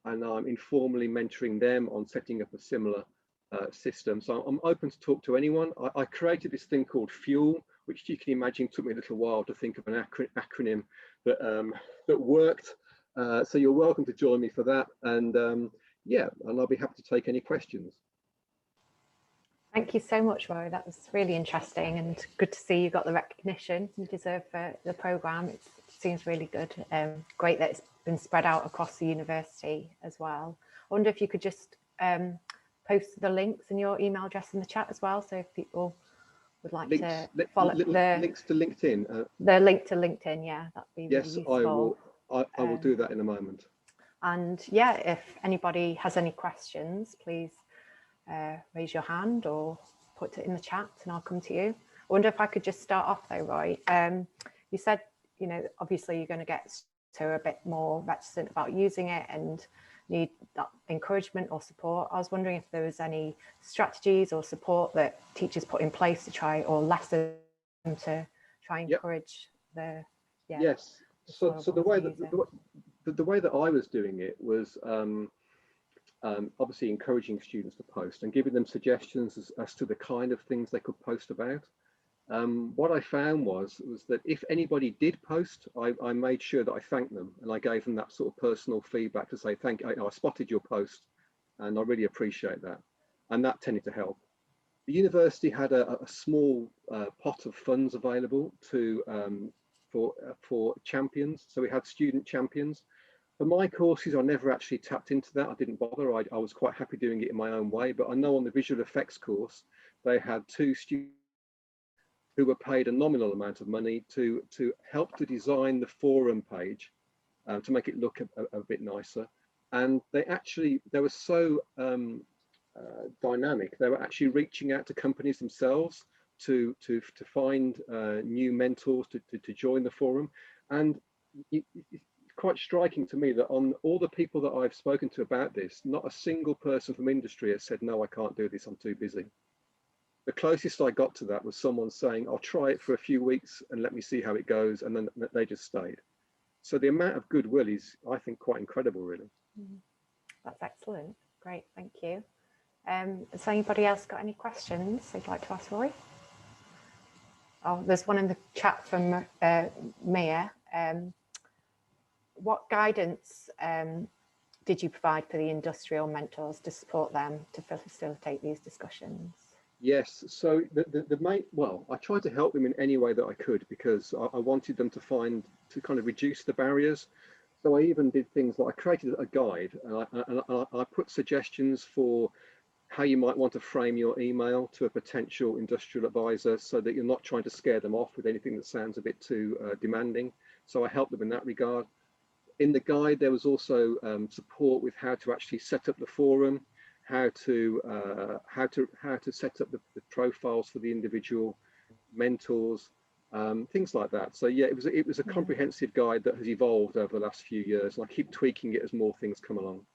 and I'm informally mentoring them on setting up a similar system. So I'm open to talk to anyone. I created this thing called Fuel, which you can imagine took me a little while to think of an acronym that worked. So you're welcome to join me for that. And yeah, and I'll be happy to take any questions. Thank you so much, Roy. That was really interesting and good to see you got the recognition you deserve for the programme. It seems really good. Great that it's been spread out across the university as well. I wonder if you could just post the links and your email address in the chat as well. So if people would like to follow links to LinkedIn. The link to LinkedIn, yeah, that'd be really useful. I will do that in a moment. And yeah, if anybody has any questions, please raise your hand or put it in the chat and I'll come to you. I wonder if I could just start off though, Roy. You said, you know, obviously you're going to get to a bit more reticent about using it and need that encouragement or support. I was wondering if there was any strategies or support that teachers put in place to try, or lessons to try and encourage the yes. So the way that I was doing it was obviously encouraging students to post and giving them suggestions as to the kind of things they could post about. What I found was that if anybody did post, I made sure that I thanked them and I gave them that sort of personal feedback to say, thank you, I spotted your post and I really appreciate that. And that tended to help. The university had a small pot of funds available for champions. So we had student champions. For my courses, I never actually tapped into that. I didn't bother. I was quite happy doing it in my own way. But I know on the visual effects course, they had 2 students who were paid a nominal amount of money to help to design the forum page to make it look a bit nicer. And they were so dynamic. They were actually reaching out to companies themselves to find new mentors to join the forum. And it's quite striking to me that on all the people that I've spoken to about this, not a single person from industry has said, no, I can't do this, I'm too busy. The closest I got to that was someone saying, I'll try it for a few weeks and let me see how it goes. And then they just stayed. So the amount of goodwill is, I think, quite incredible, really. That's excellent. Great, thank you. Has anybody else got any questions they'd like to ask Roy? Oh, there's one in the chat from Mia. What guidance did you provide for the industrial mentors to support them to facilitate these discussions? Yes, so the main, well, I tried to help them in any way that I could because I wanted them to kind of reduce the barriers. So I even did things like I created a guide and I put suggestions for how you might want to frame your email to a potential industrial advisor so that you're not trying to scare them off with anything that sounds a bit too demanding. So I helped them in that regard. In the guide, there was also support with how to actually set up the forum, how to set up the profiles for the individual mentors, things like that. So yeah, it was a comprehensive guide that has evolved over the last few years, and I keep tweaking it as more things come along.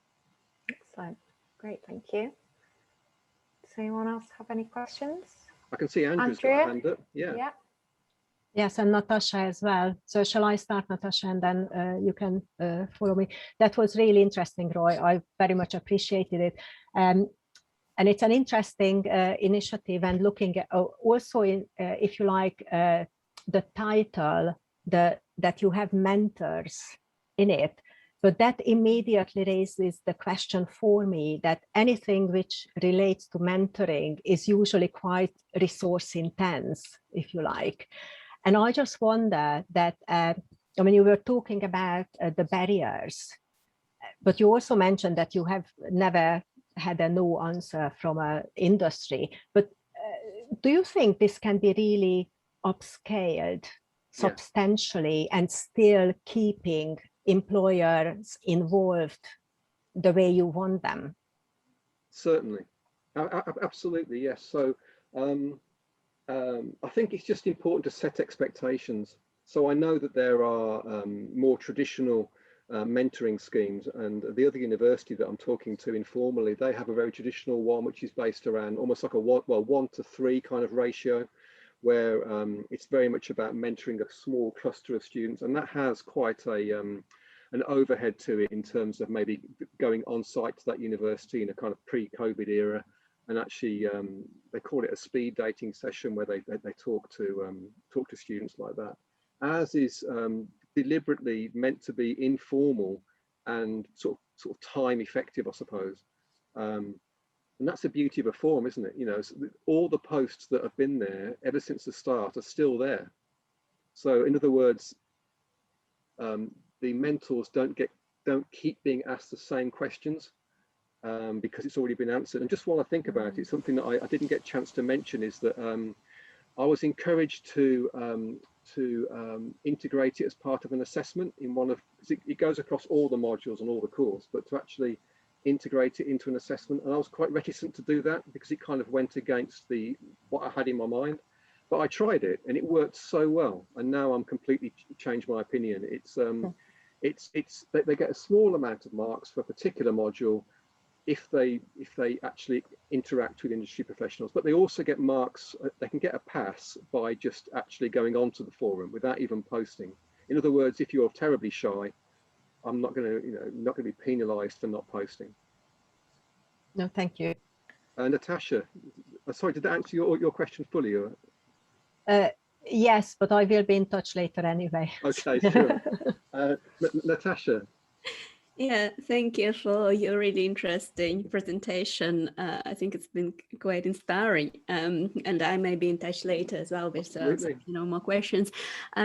Excellent, great, thank you. Does anyone else have any questions? I can see Andrew's got a hand up. Yeah. Yes, and Natasha as well. So shall I start, Natasha, and then you can follow me? That was really interesting, Roy. I very much appreciated it. And it's an interesting initiative, and looking at also in, if you like, the title that you have mentors in it. But that immediately raises the question for me that anything which relates to mentoring is usually quite resource intense, if you like. And I just wonder that, I mean, you were talking about the barriers, but you also mentioned that you have never had a no answer from an industry. But do you think this can be really upscaled substantially and still keeping employers involved the way you want them? Certainly, absolutely, yes. So I think it's just important to set expectations. So I know that there are more traditional mentoring schemes, and the other university that I'm talking to informally, they have a very traditional one, which is based around almost like a 1 to 3 kind of ratio, where it's very much about mentoring a small cluster of students, and that has quite a an overhead to it in terms of maybe going on site to that university in a kind of pre-COVID era, and actually they call it a speed dating session where they talk to students like that, as is deliberately meant to be informal and sort of time effective, I suppose. And that's the beauty of a forum, isn't it? You know, all the posts that have been there ever since the start are still there. So in other words, the mentors don't keep being asked the same questions because it's already been answered. And just while I think about it, something that I didn't get a chance to mention is that I was encouraged to integrate it as part of an assessment in one of, it goes across all the modules and all the course, but to actually integrate it into an assessment. And I was quite reticent to do that because it kind of went against what I had in my mind. But I tried it and it worked so well. And now I'm completely changed my opinion. They get a small amount of marks for a particular module if they actually interact with industry professionals, but they also get marks, they can get a pass by just actually going onto the forum without even posting. In other words, if you're terribly shy, I'm not going to be penalized for not posting. No, thank you. Natasha, sorry, did that answer your question fully? Or? Yes, but I will be in touch later anyway. Okay, sure. Natasha. Yeah, thank you for your really interesting presentation. I think it's been quite inspiring, and I may be in touch later as well with more questions.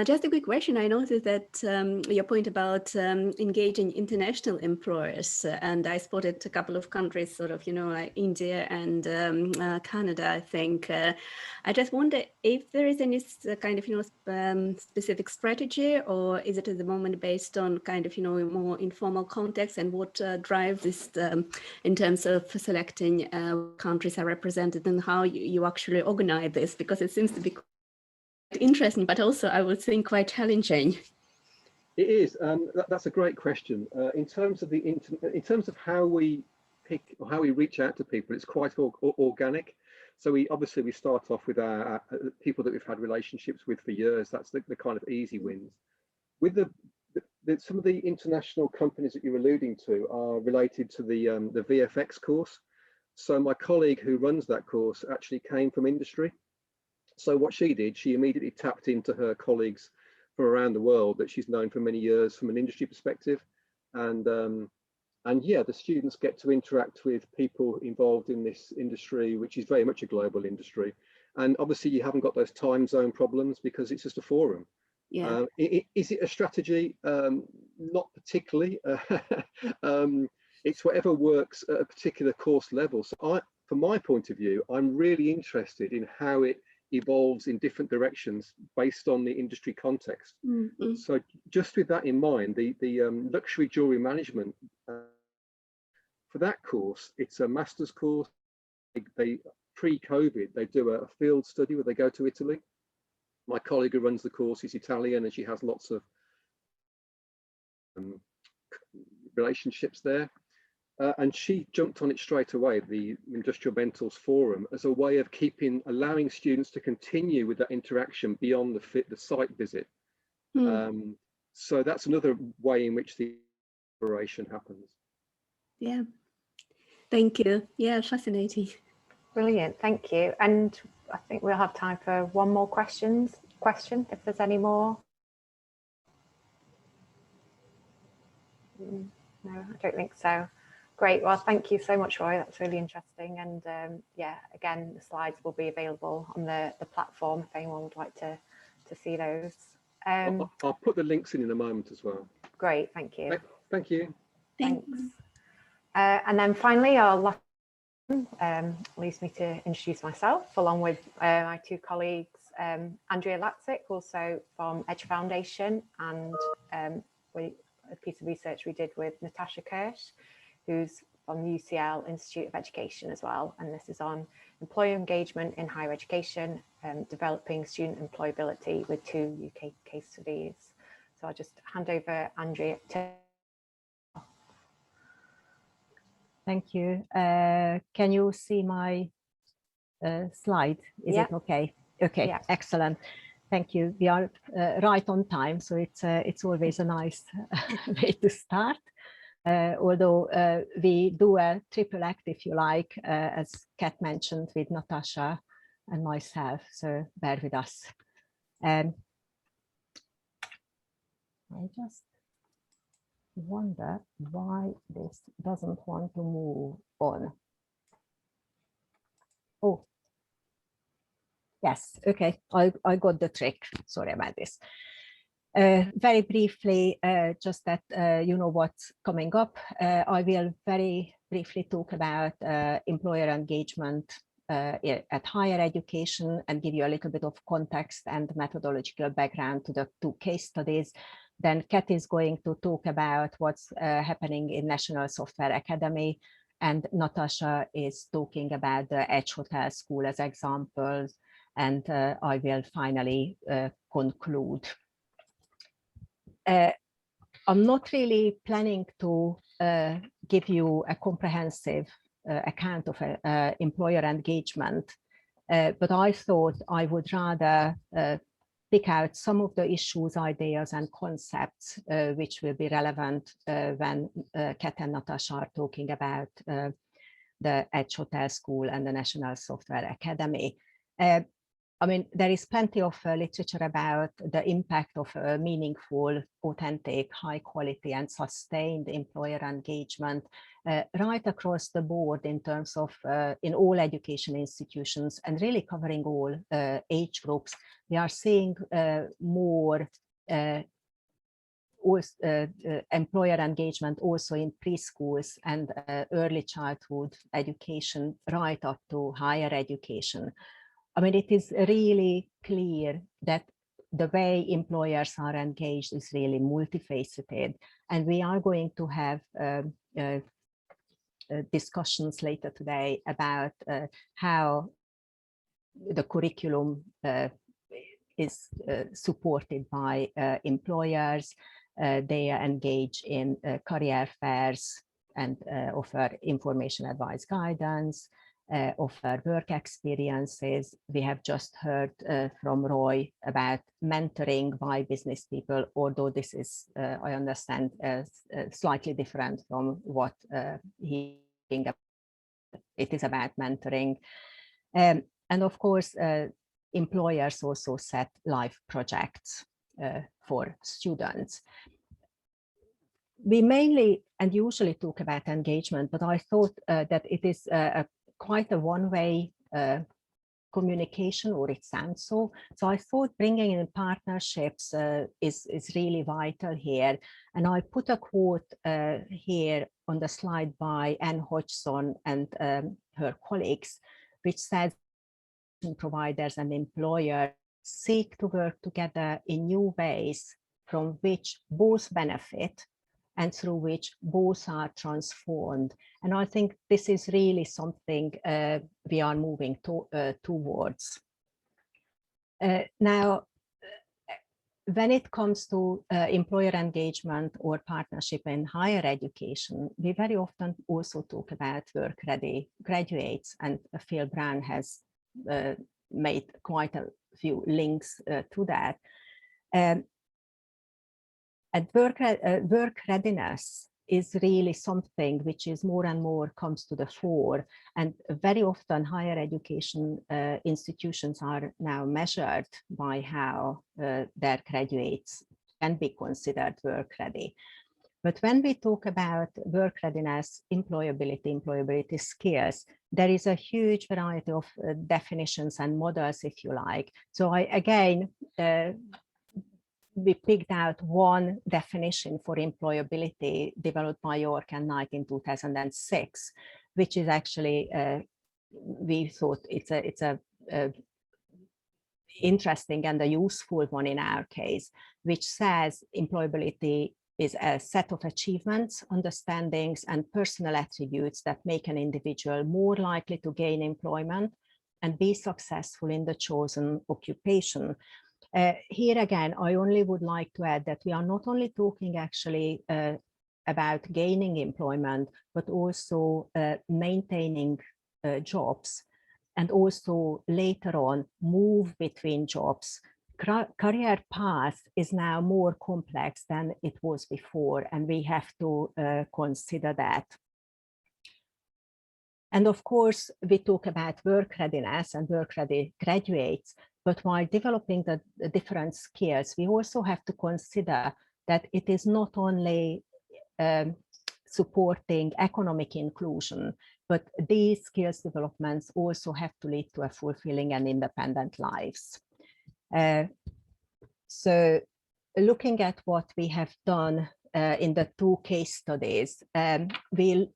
Just a quick question. I noticed that your point about engaging international employers, and I spotted a couple of countries, sort of, like India and Canada, I think. I just wonder if there is any kind of, specific strategy, or is it at the moment based on kind of, more informal context, and what drives this in terms of selecting countries are represented and how you actually organize this? Because it seems to be quite interesting, but also I would think quite challenging. It is. That's a great question. In terms of how we pick or how we reach out to people, it's quite organic. So we start off with our people that we've had relationships with for years. That's the kind of easy wins. With some of the international companies that you're alluding to are related to the VFX course. So my colleague who runs that course actually came from industry. So what she did, she immediately tapped into her colleagues from around the world that she's known for many years from an industry perspective, and yeah, the students get to interact with people involved in this industry, which is very much a global industry. And obviously you haven't got those time zone problems because it's just a forum. Yeah. Is it a strategy? Not particularly. It's whatever works at a particular course level. So from my point of view, I'm really interested in how it evolves in different directions based on the industry context. Mm-hmm. So just with that in mind, the luxury jewelry management, for that course, it's a master's course. They pre-COVID, they do a field study where they go to Italy. My colleague who runs the course is Italian, and she has lots of relationships there. And she jumped on it straight away, the Industrial Mentors Forum, as a way of allowing students to continue with that interaction beyond the site visit. So that's another way in which the collaboration happens. Yeah, thank you. Yeah, fascinating. Brilliant, thank you. And I think we'll have time for one more question, if there's any more. No, I don't think so. Great. Well, thank you so much, Roy. That's really interesting. And yeah, again, the slides will be available on the platform if anyone would like to see those. I'll put the links in a moment as well. Great. Thank you. Thank you. Thanks. And then finally, our last leaves me to introduce myself along with my two colleagues, Andrea Laczik, also from Edge Foundation, and a piece of research we did with Natasha Kersch, who's from the UCL Institute of Education as well. And this is on employer engagement in higher education, developing student employability with 2 UK case studies. So I'll just hand over Andrea to. Thank you. Can you see my slide? Is it okay? Okay, yeah. Excellent. Thank you. We are right on time, so it's always a nice way to start. Although we do a triple act, if you like, as Kat mentioned, with Natasha and myself, so bear with us. I just wonder why this doesn't want to move on. Oh, yes, okay, I got the trick. Sorry about this. Very briefly, just that you know what's coming up. I will very briefly talk about employer engagement at higher education and give you a little bit of context and methodological background to the 2 case studies. Then Kat is going to talk about what's happening in National Software Academy, and Natasha is talking about the Edge Hotel School as examples, and I will finally conclude. I'm not really planning to give you a comprehensive account of employer engagement, but I thought I would rather pick out some of the issues, ideas, and concepts which will be relevant when Kat and Natasha are talking about the Edge Hotel School and the National Software Academy. I mean, there is plenty of literature about the impact of meaningful, authentic, high quality and sustained employer engagement right across the board in terms of in all education institutions and really covering all age groups. We are seeing more employer engagement also in preschools and early childhood education right up to higher education. I mean, it is really clear that the way employers are engaged is really multifaceted, and we are going to have discussions later today about how the curriculum is supported by employers. They engage in career fairs and offer information, advice, guidance, offer work experiences. We have just heard from Roy about mentoring by business people, although this is, I understand, slightly different from what he thinks it is about mentoring. And of course, employers also set life projects for students. We mainly and usually talk about engagement, but I thought that it is quite a one-way communication, or it sounds so. So I thought bringing in partnerships is really vital here. And I put a quote here on the slide by Anne Hodgson and her colleagues, which says providers and employers seek to work together in new ways from which both benefit and through which both are transformed. And I think this is really something we are moving towards. Now, when it comes to employer engagement or partnership in higher education, we very often also talk about work-ready graduates, and Phil Brown has made quite a few links to that. And work readiness is really something which is more and more comes to the fore, and very often higher education institutions are now measured by how their graduates can be considered work ready. But when we talk about work readiness, employability skills, there is a huge variety of definitions and models, if you like. So we picked out one definition for employability developed by York and Knight in 2006, which is actually, we thought it's a interesting and a useful one in our case, which says employability is a set of achievements, understandings, and personal attributes that make an individual more likely to gain employment and be successful in the chosen occupation. Here again, I only would like to add that we are not only talking actually about gaining employment, but also maintaining jobs, and also later on move between jobs. Career path is now more complex than it was before, and we have to consider that. And of course, we talk about work readiness and work ready graduates, but while developing the different skills, we also have to consider that it is not only supporting economic inclusion, but these skills developments also have to lead to a fulfilling and independent lives. So looking at what we have done in the two case studies, we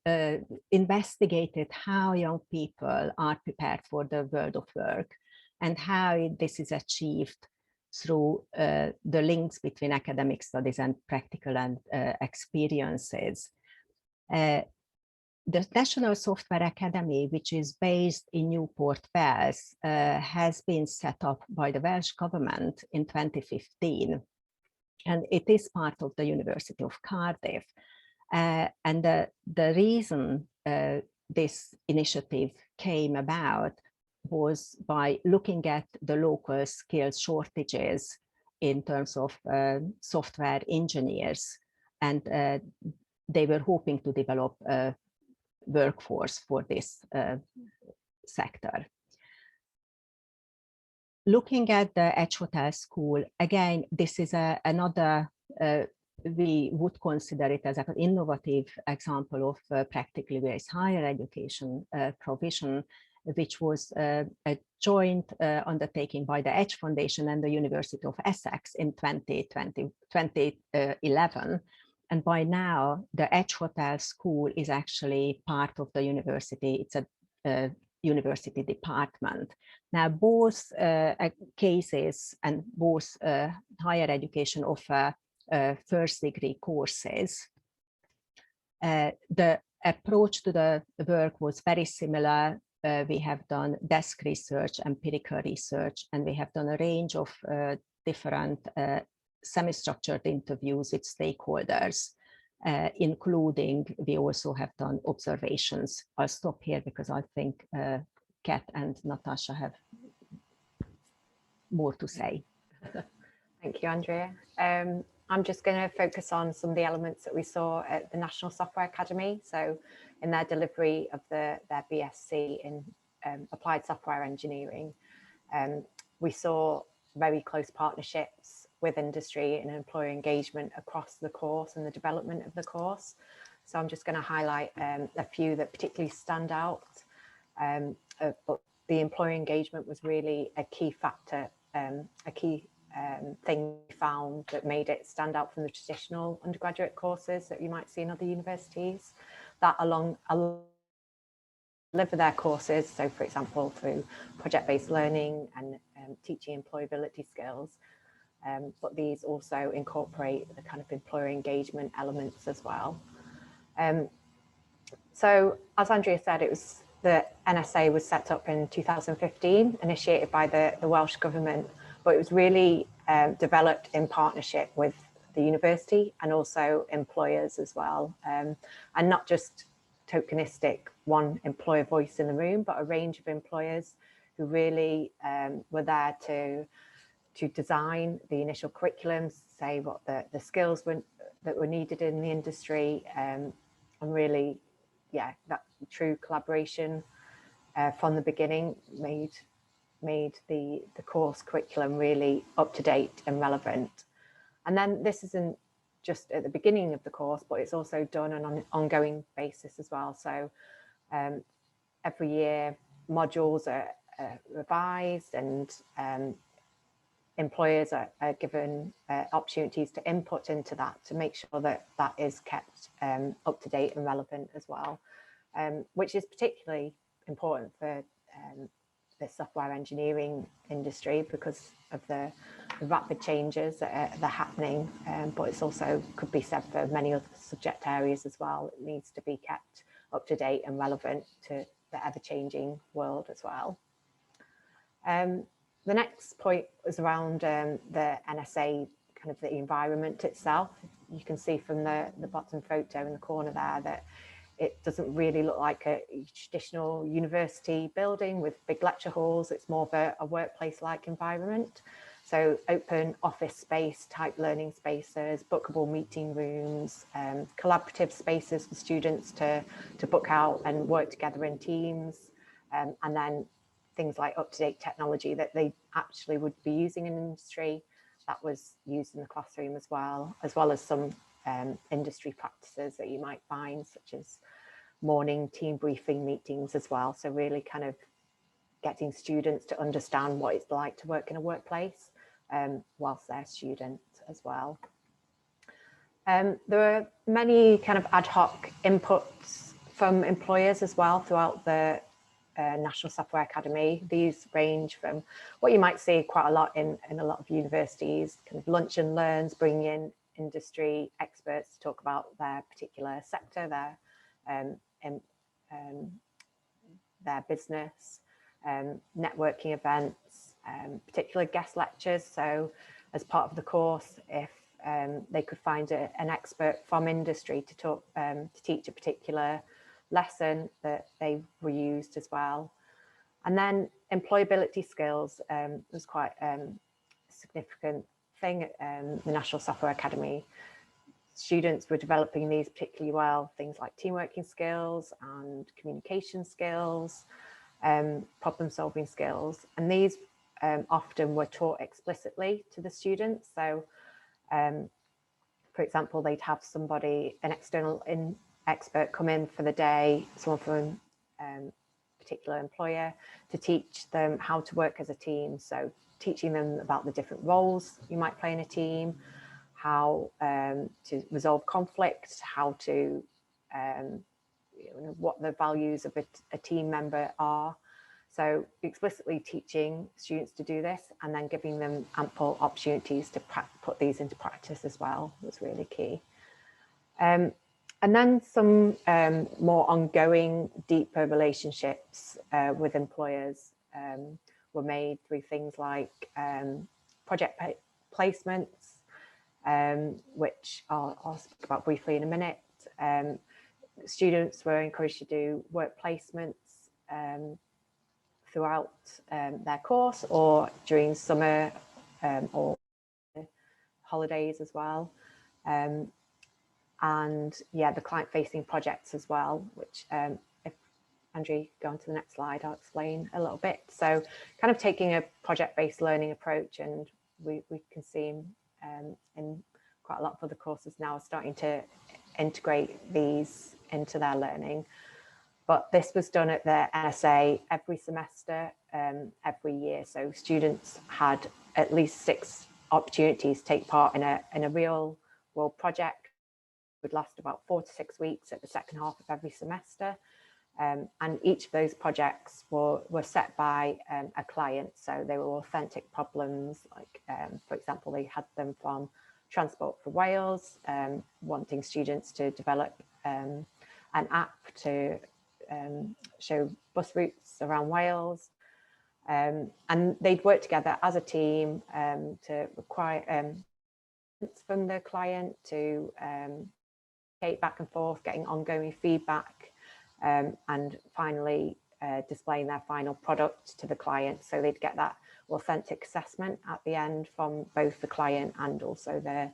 investigated how young people are prepared for the world of work and how this is achieved through the links between academic studies and practical and experiences. The National Software Academy, which is based in Newport, Wales, has been set up by the Welsh government in 2015. And it is part of the University of Cardiff. And the reason this initiative came about was by looking at the local skills shortages in terms of software engineers. And they were hoping to develop a workforce for this sector. Looking at the Edge Hotel School, again, this is another, we would consider it as an innovative example of practically based higher education provision, which was a joint undertaking by the Edge Foundation and the University of Essex in 2011. And by now, the Edge Hotel School is actually part of the university. It's a university department. Now, both cases and both higher education offer first degree courses. The approach to the work was very similar. We have done desk research, empirical research, and we have done a range of different semi-structured interviews with stakeholders, including we also have done observations. I'll stop here because I think Kat and Natasha have more to say. Thank you, Andrea. I'm just going to focus on some of the elements that we saw at the National Software Academy. So in their delivery of their BSc in Applied Software Engineering, we saw very close partnerships with industry and employer engagement across the course and the development of the course. So I'm just going to highlight a few that particularly stand out. But the employer engagement was really a key factor, a key thing we found that made it stand out from the traditional undergraduate courses that you might see in other universities, that deliver their courses. So for example, through project-based learning and teaching employability skills. But these also incorporate the kind of employer engagement elements as well. So as Andrea said, it was the NSA was set up in 2015, initiated by the Welsh government, but it was really developed in partnership with the university and also employers as well. And not just tokenistic one employer voice in the room, but a range of employers who really were there to design the initial curriculums, say what the skills that were needed in the industry, and really, yeah, that true collaboration from the beginning made the course curriculum really up to date and relevant. And then this isn't just at the beginning of the course, but it's also done on an ongoing basis as well. So every year modules are revised, and employers are given opportunities to input into that to make sure that that is kept up to date and relevant as well, which is particularly important for the software engineering industry because of the rapid changes that are happening, but it's also could be said for many other subject areas as well. It needs to be kept up to date and relevant to the ever-changing world as well. The next point was around the NSA, kind of the environment itself. You can see from the bottom photo in the corner there that it doesn't really look like a traditional university building with big lecture halls. It's more of a workplace-like environment. So open office space type learning spaces, bookable meeting rooms, collaborative spaces for students to book out and work together in teams, and then things like up-to-date technology that they actually would be using in industry that was used in the classroom as well as some industry practices that you might find, such as morning team briefing meetings as well. So really kind of getting students to understand what it's like to work in a workplace whilst they're students as well. There are many kind of ad hoc inputs from employers as well throughout the National Software Academy. These range from what you might see quite a lot in a lot of universities, kind of lunch and learns, bringing in industry experts to talk about their particular sector, their business, networking events, particular guest lectures. So as part of the course, if they could find an expert from industry to talk to teach a particular lesson, that they were used as well. And then employability skills was quite a significant thing at the National Software Academy. Students were developing these particularly well, things like team working skills and communication skills, problem solving skills, and these often were taught explicitly to the students. So for example, they'd have somebody, an external expert, come in for the day, someone from a particular employer, to teach them how to work as a team. So teaching them about the different roles you might play in a team, how to resolve conflict, how to what the values of a team member are. So explicitly teaching students to do this and then giving them ample opportunities to put these into practice as well was really key. And then some more ongoing, deeper relationships with employers were made through things like project placements, which I'll speak about briefly in a minute. Students were encouraged to do work placements throughout their course or during summer or holidays as well. And yeah, the client-facing projects as well, which if Andrew, go on to the next slide, I'll explain a little bit. So kind of taking a project-based learning approach, and we can see in quite a lot of other courses now starting to integrate these into their learning. But this was done at the NSA every semester, every year. So students had at least 6 opportunities to take part in a real world project. It would last about 4 to 6 weeks at the second half of every semester. And each of those projects were set by a client. So they were authentic problems, like, for example, they had them from Transport for Wales, wanting students to develop an app to show bus routes around Wales. And they'd work together as a team to require from the client to communicate back and forth, getting ongoing feedback, and finally displaying their final product to the client. So they'd get that authentic assessment at the end from both the client and also the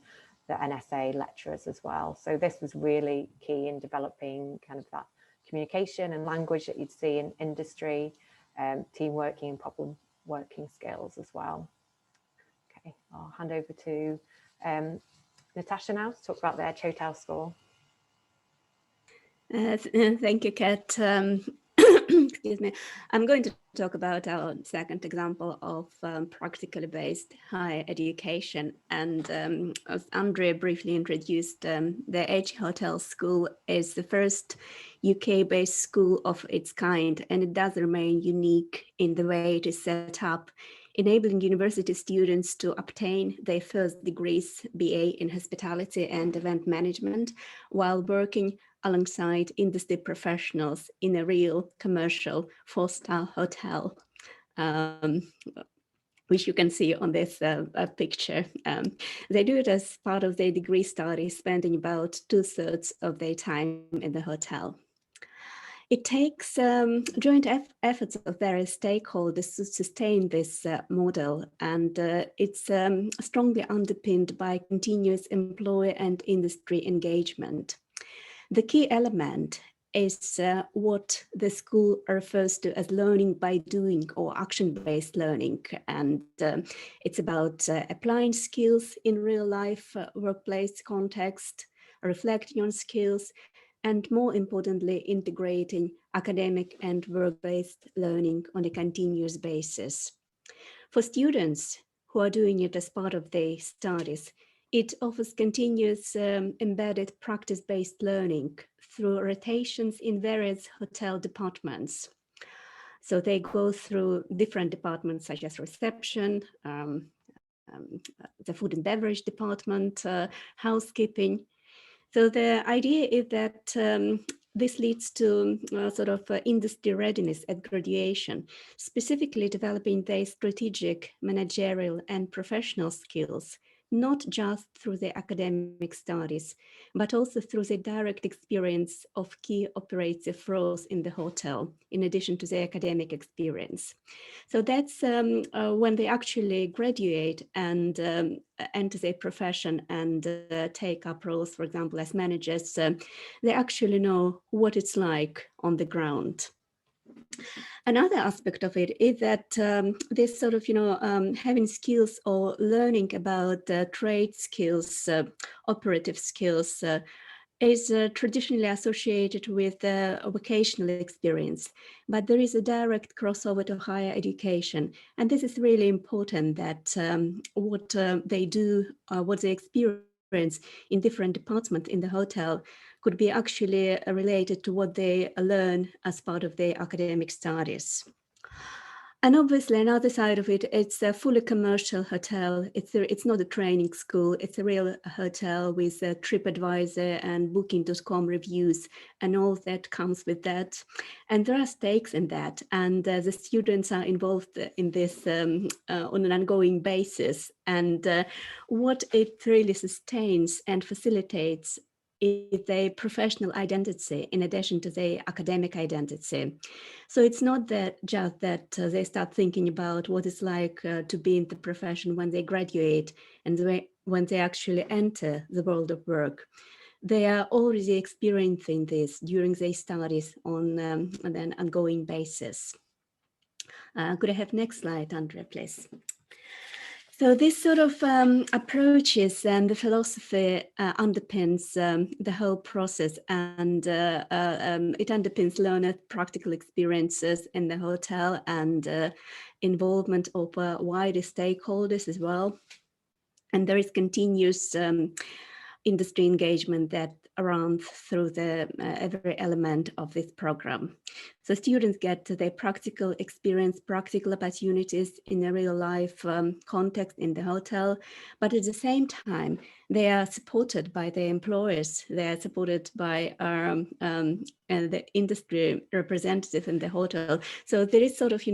NSA lecturers as well. So this was really key in developing kind of that communication and language that you'd see in industry, team working and problem working skills as well. Okay, I'll hand over to Natasha now to talk about the Edge Hotel School. Thank you, Kat. Excuse me. I'm going to talk about our second example of practically based higher education. And as Andrea briefly introduced, the Edge Hotel School is the first UK-based school of its kind, and it does remain unique in the way it is set up, enabling university students to obtain their first degrees, BA in hospitality and event management, while working alongside industry professionals in a real commercial 4-star hotel, which you can see on this picture. They do it as part of their degree study, spending about 2/3 of their time in the hotel. It takes joint efforts of various stakeholders to sustain this model, and it's strongly underpinned by continuous employer and industry engagement. The key element is what the school refers to as learning by doing or action-based learning. And it's about applying skills in real life workplace context, reflecting on skills, and more importantly, integrating academic and work-based learning on a continuous basis. For students who are doing it as part of their studies, it offers continuous embedded practice-based learning through rotations in various hotel departments. So they go through different departments such as reception, the food and beverage department, housekeeping. So the idea is that this leads to sort of industry readiness at graduation, specifically developing their strategic, managerial, and professional skills, not just through the academic studies, but also through the direct experience of key operative roles in the hotel, in addition to the academic experience. So that's when they actually graduate and enter their profession and take up roles, for example, as managers, they actually know what it's like on the ground. Another aspect of it is that this sort of, having skills or learning about trade skills, operative skills, is traditionally associated with vocational experience, but there is a direct crossover to higher education. And this is really important, that what they do, what they experience in different departments in the hotel could be actually related to what they learn as part of their academic studies. And obviously another side of it, it's a fully commercial hotel. It's not a training school, it's a real hotel with a TripAdvisor and Booking.com reviews and all that comes with that. And there are stakes in that. And the students are involved in this on an ongoing basis. And what it really sustains and facilitates is their professional identity in addition to their academic identity. So it's not that just that they start thinking about what it's like to be in the profession when they graduate and when they actually enter the world of work. They are already experiencing this during their studies on an ongoing basis. Could I have next slide, Andrea, please? So this sort of approaches and the philosophy underpins the whole process, and it underpins learner practical experiences in the hotel and involvement of wider stakeholders as well. And there is continuous industry engagement that runs through the every element of this program. So students get their practical experience, practical opportunities in a real life context in the hotel, but at the same time, they are supported by their employers, they are supported by the industry representative in the hotel. So there is sort of,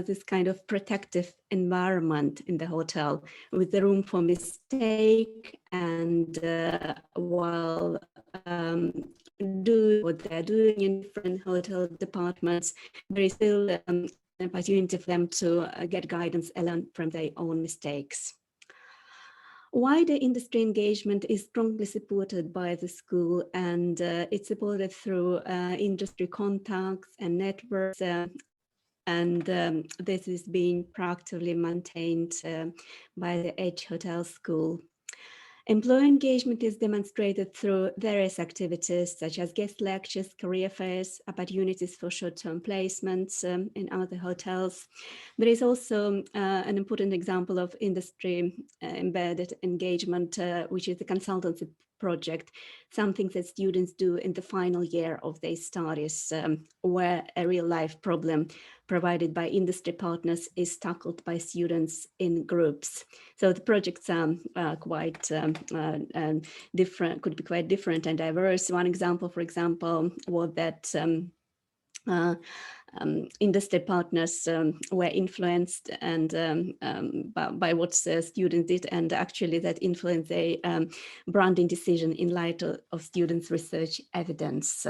this kind of protective environment in the hotel with the room for mistake, and while do what they're doing in different hotel departments, there is still an opportunity for them to get guidance and learn from their own mistakes. Wider industry engagement is strongly supported by the school, and it's supported through industry contacts and networks, and this is being proactively maintained by the Edge Hotel School. Employee engagement is demonstrated through various activities such as guest lectures, career fairs, opportunities for short-term placements in other hotels. There is also an important example of industry embedded engagement, which is the consultancy project, something that students do in the final year of their studies, where a real-life problem provided by industry partners is tackled by students in groups. So the projects are quite different, could be quite different and diverse. One example, for example, was that industry partners were influenced and by what students did, and actually that influenced their branding decision in light of students' research evidence.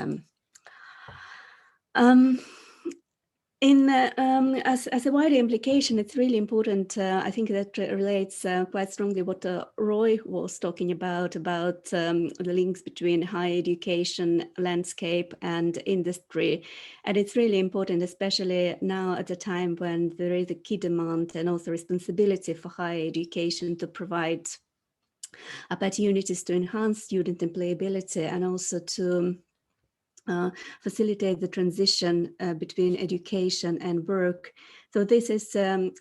As a wider implication, it's really important. I think that relates quite strongly what Roy was talking about the links between higher education landscape and industry. And it's really important, especially now at a time when there is a key demand and also responsibility for higher education to provide opportunities to enhance student employability and also to facilitate the transition between education and work. So this is a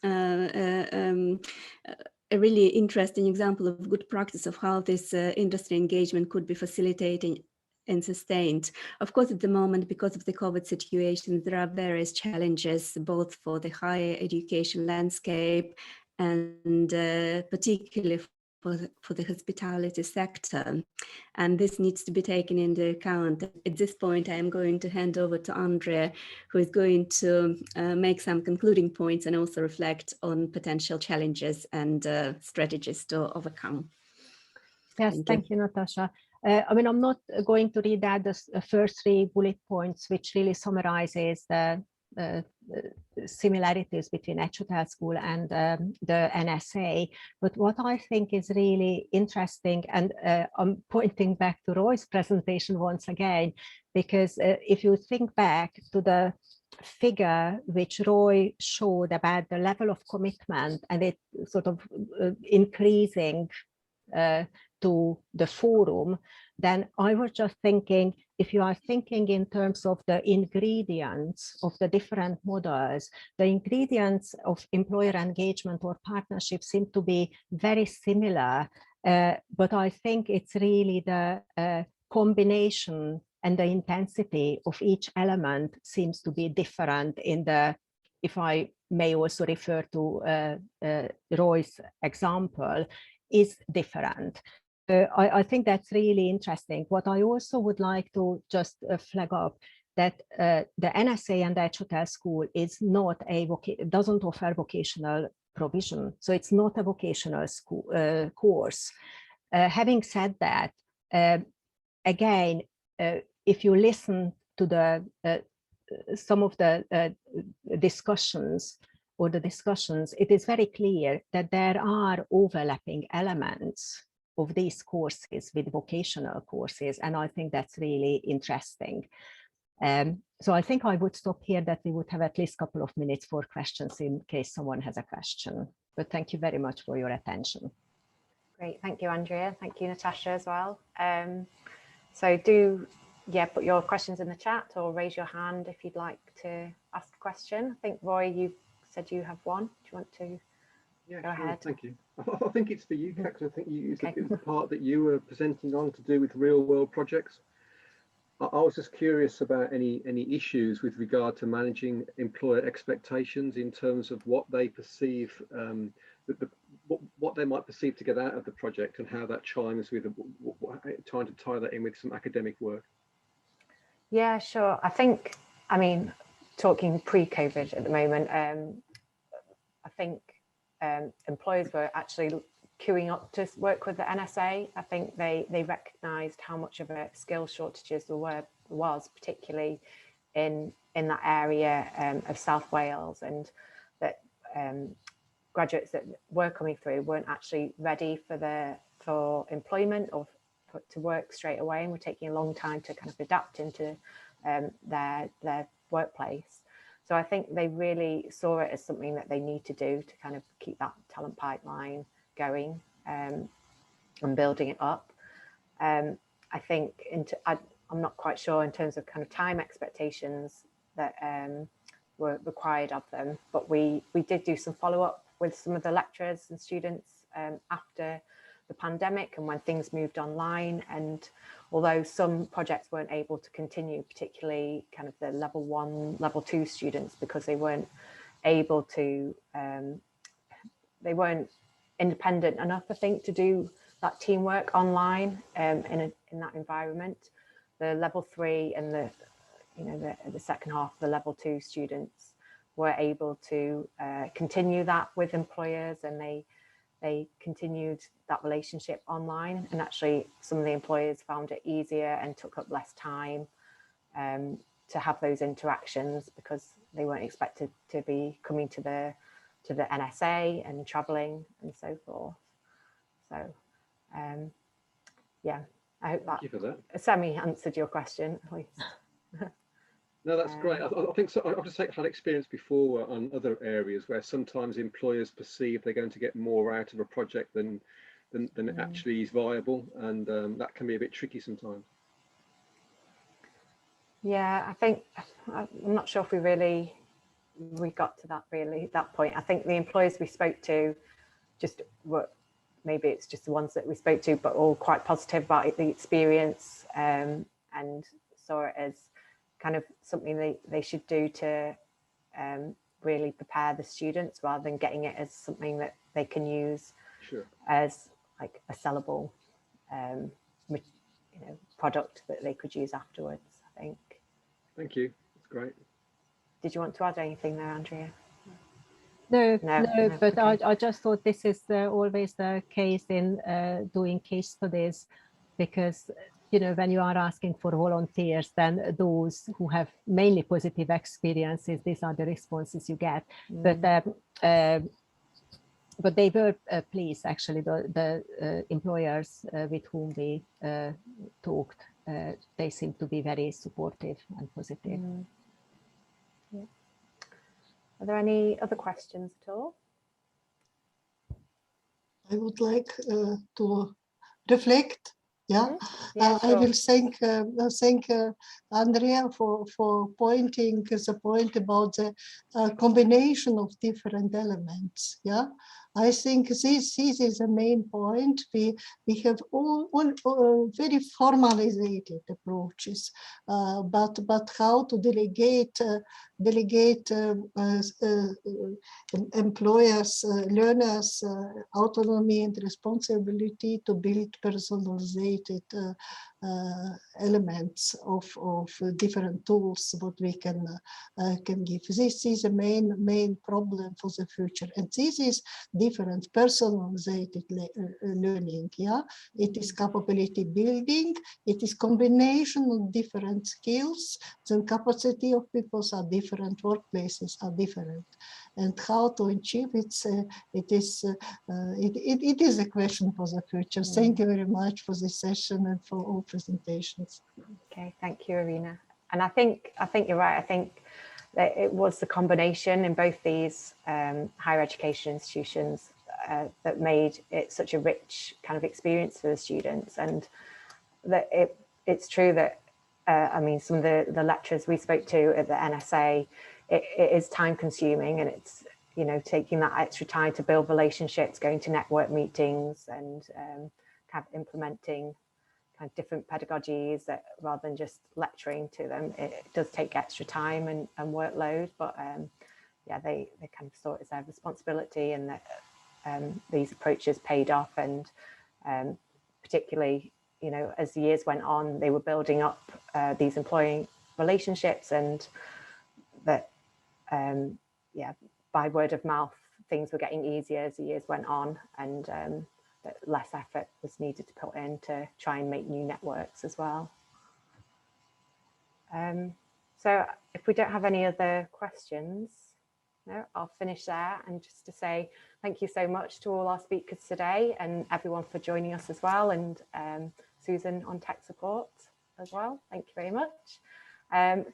really interesting example of good practice of how this industry engagement could be facilitating and sustained. Of course, at the moment, because of the COVID situation, there are various challenges, both for the higher education landscape and particularly for the hospitality sector. And this needs to be taken into account. At this point, I am going to hand over to Andrea, who is going to make some concluding points and also reflect on potential challenges and strategies to overcome. Yes, thank you, Natasha. I mean, I'm not going to read out the first 3 bullet points, which really summarizes the similarities between Edge Hotel School and the NSA. But what I think is really interesting, and I'm pointing back to Roy's presentation once again, because if you think back to the figure which Roy showed about the level of commitment and it sort of increasing to the forum, then I was just thinking, if you are thinking in terms of the ingredients of the different models, the ingredients of employer engagement or partnership seem to be very similar, but I think it's really the combination and the intensity of each element seems to be different in the, if I may also refer to Roy's example, is different. I think that's really interesting. What I also would like to just flag up that the NSA and the Edge Hotel School is not a doesn't offer vocational provision, so it's not a vocational school course. Having said that, again, if you listen to the some of the discussions, it is very clear that there are overlapping elements of these courses with vocational courses, and I think that's really interesting. So I think I would stop here, that we would have at least a couple of minutes for questions in case someone has a question. But thank you very much for your attention. Great, thank you, Andrea. Thank you, Natasha, as well. So do, put your questions in the chat or raise your hand if you'd like to ask a question. I think, Roy, you said you have one. Do you want to go ahead? Thank you. I think it's for you, Kat, because I think it's the part that you were presenting on to do with real world projects. I was just curious about any issues with regard to managing employer expectations in terms of what they perceive, what they might perceive to get out of the project, and how that chimes with trying to tie that in with some academic work. Yeah, sure. I mean, talking pre-COVID at the moment, I think employers were actually queuing up to work with the NSA. I think they recognised how much of a skill shortages there was, particularly in that area of South Wales, and that graduates that were coming through weren't actually ready for employment or to work straight away, and were taking a long time to kind of adapt into their workplace. So I think they really saw it as something that they need to do to kind of keep that talent pipeline going. and building it up. I think I'm not quite sure in terms of kind of time expectations that were required of them, but we did do some follow-up with some of the lecturers and students after the pandemic and when things moved online. And although some projects weren't able to continue, particularly kind of the level 1, level 2 students, because they weren't able to, they weren't independent enough, I think, to do that teamwork online in that environment. The level 3 and the second half of the level 2 students were able to continue that with employers, and they continued that relationship online. And actually some of the employers found it easier and took up less time to have those interactions, because they weren't expected to be coming to the NSA and traveling and so forth. So yeah, I hope that semi answered your question at least. No, that's great. I think so. I've just had experience before on other areas where sometimes employers perceive they're going to get more out of a project than it actually is viable, and that can be a bit tricky sometimes. Yeah, I think I'm not sure if we got to that point. I think the employers we spoke to just were, maybe it's just the ones that we spoke to, but all quite positive about the experience, and saw it as kind of something they should do to really prepare the students, rather than getting it as something that they can use as like a sellable product that they could use afterwards, I think. Thank you. That's great. Did you want to add anything there, Andrea? No, but okay. I just thought this is always the case in doing case studies, because when you are asking for volunteers, then those who have mainly positive experiences, these are the responses you get. But they were pleased, actually, the employers with whom we talked, they seem to be very supportive and positive. Yeah. Are there any other questions at all? I would like to reflect. Yeah, yeah, sure. I will thank Andrea for pointing the point about the combination of different elements. Yeah, I think this is the main point. We have all very formalized approaches, but how to delegate employers, learners autonomy and responsibility to build personalized elements of different tools what we can give. This is a main problem for the future, and this is different personalized learning. Yeah, it is capability building. It is combination of different skills. The capacity of people are different. Workplaces are different, and how to achieve it. It is a question for the future. Thank you very much for this session and for all presentations. Okay, thank you, Irina. And I think you're right. I think that it was the combination in both these higher education institutions that made it such a rich kind of experience for the students. And that it's true that I mean, some of the lecturers we spoke to at the NSA, it is time consuming, and it's taking that extra time to build relationships, going to network meetings, and kind of implementing kind of different pedagogies that, rather than just lecturing to them, it does take extra time and workload. But yeah, they kind of saw it as their responsibility, and that these approaches paid off. And particularly, as the years went on, they were building up these employing relationships, and that yeah, by word of mouth, things were getting easier as the years went on, and that less effort was needed to put in to try and make new networks as well. So if we don't have any other questions, no, I'll finish there, and just to say thank you so much to all our speakers today, and everyone for joining us as well, and Susan on tech support as well. Thank you very much.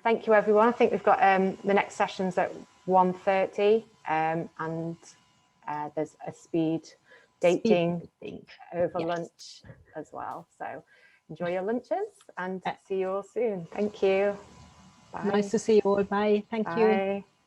Thank you, everyone. I think we've got the next sessions at 1:30, and there's a speed dating over Yes. lunch as well. So enjoy your lunches and see you all soon. Thank you. Bye. Nice to see you all. Bye. Thank you. Bye.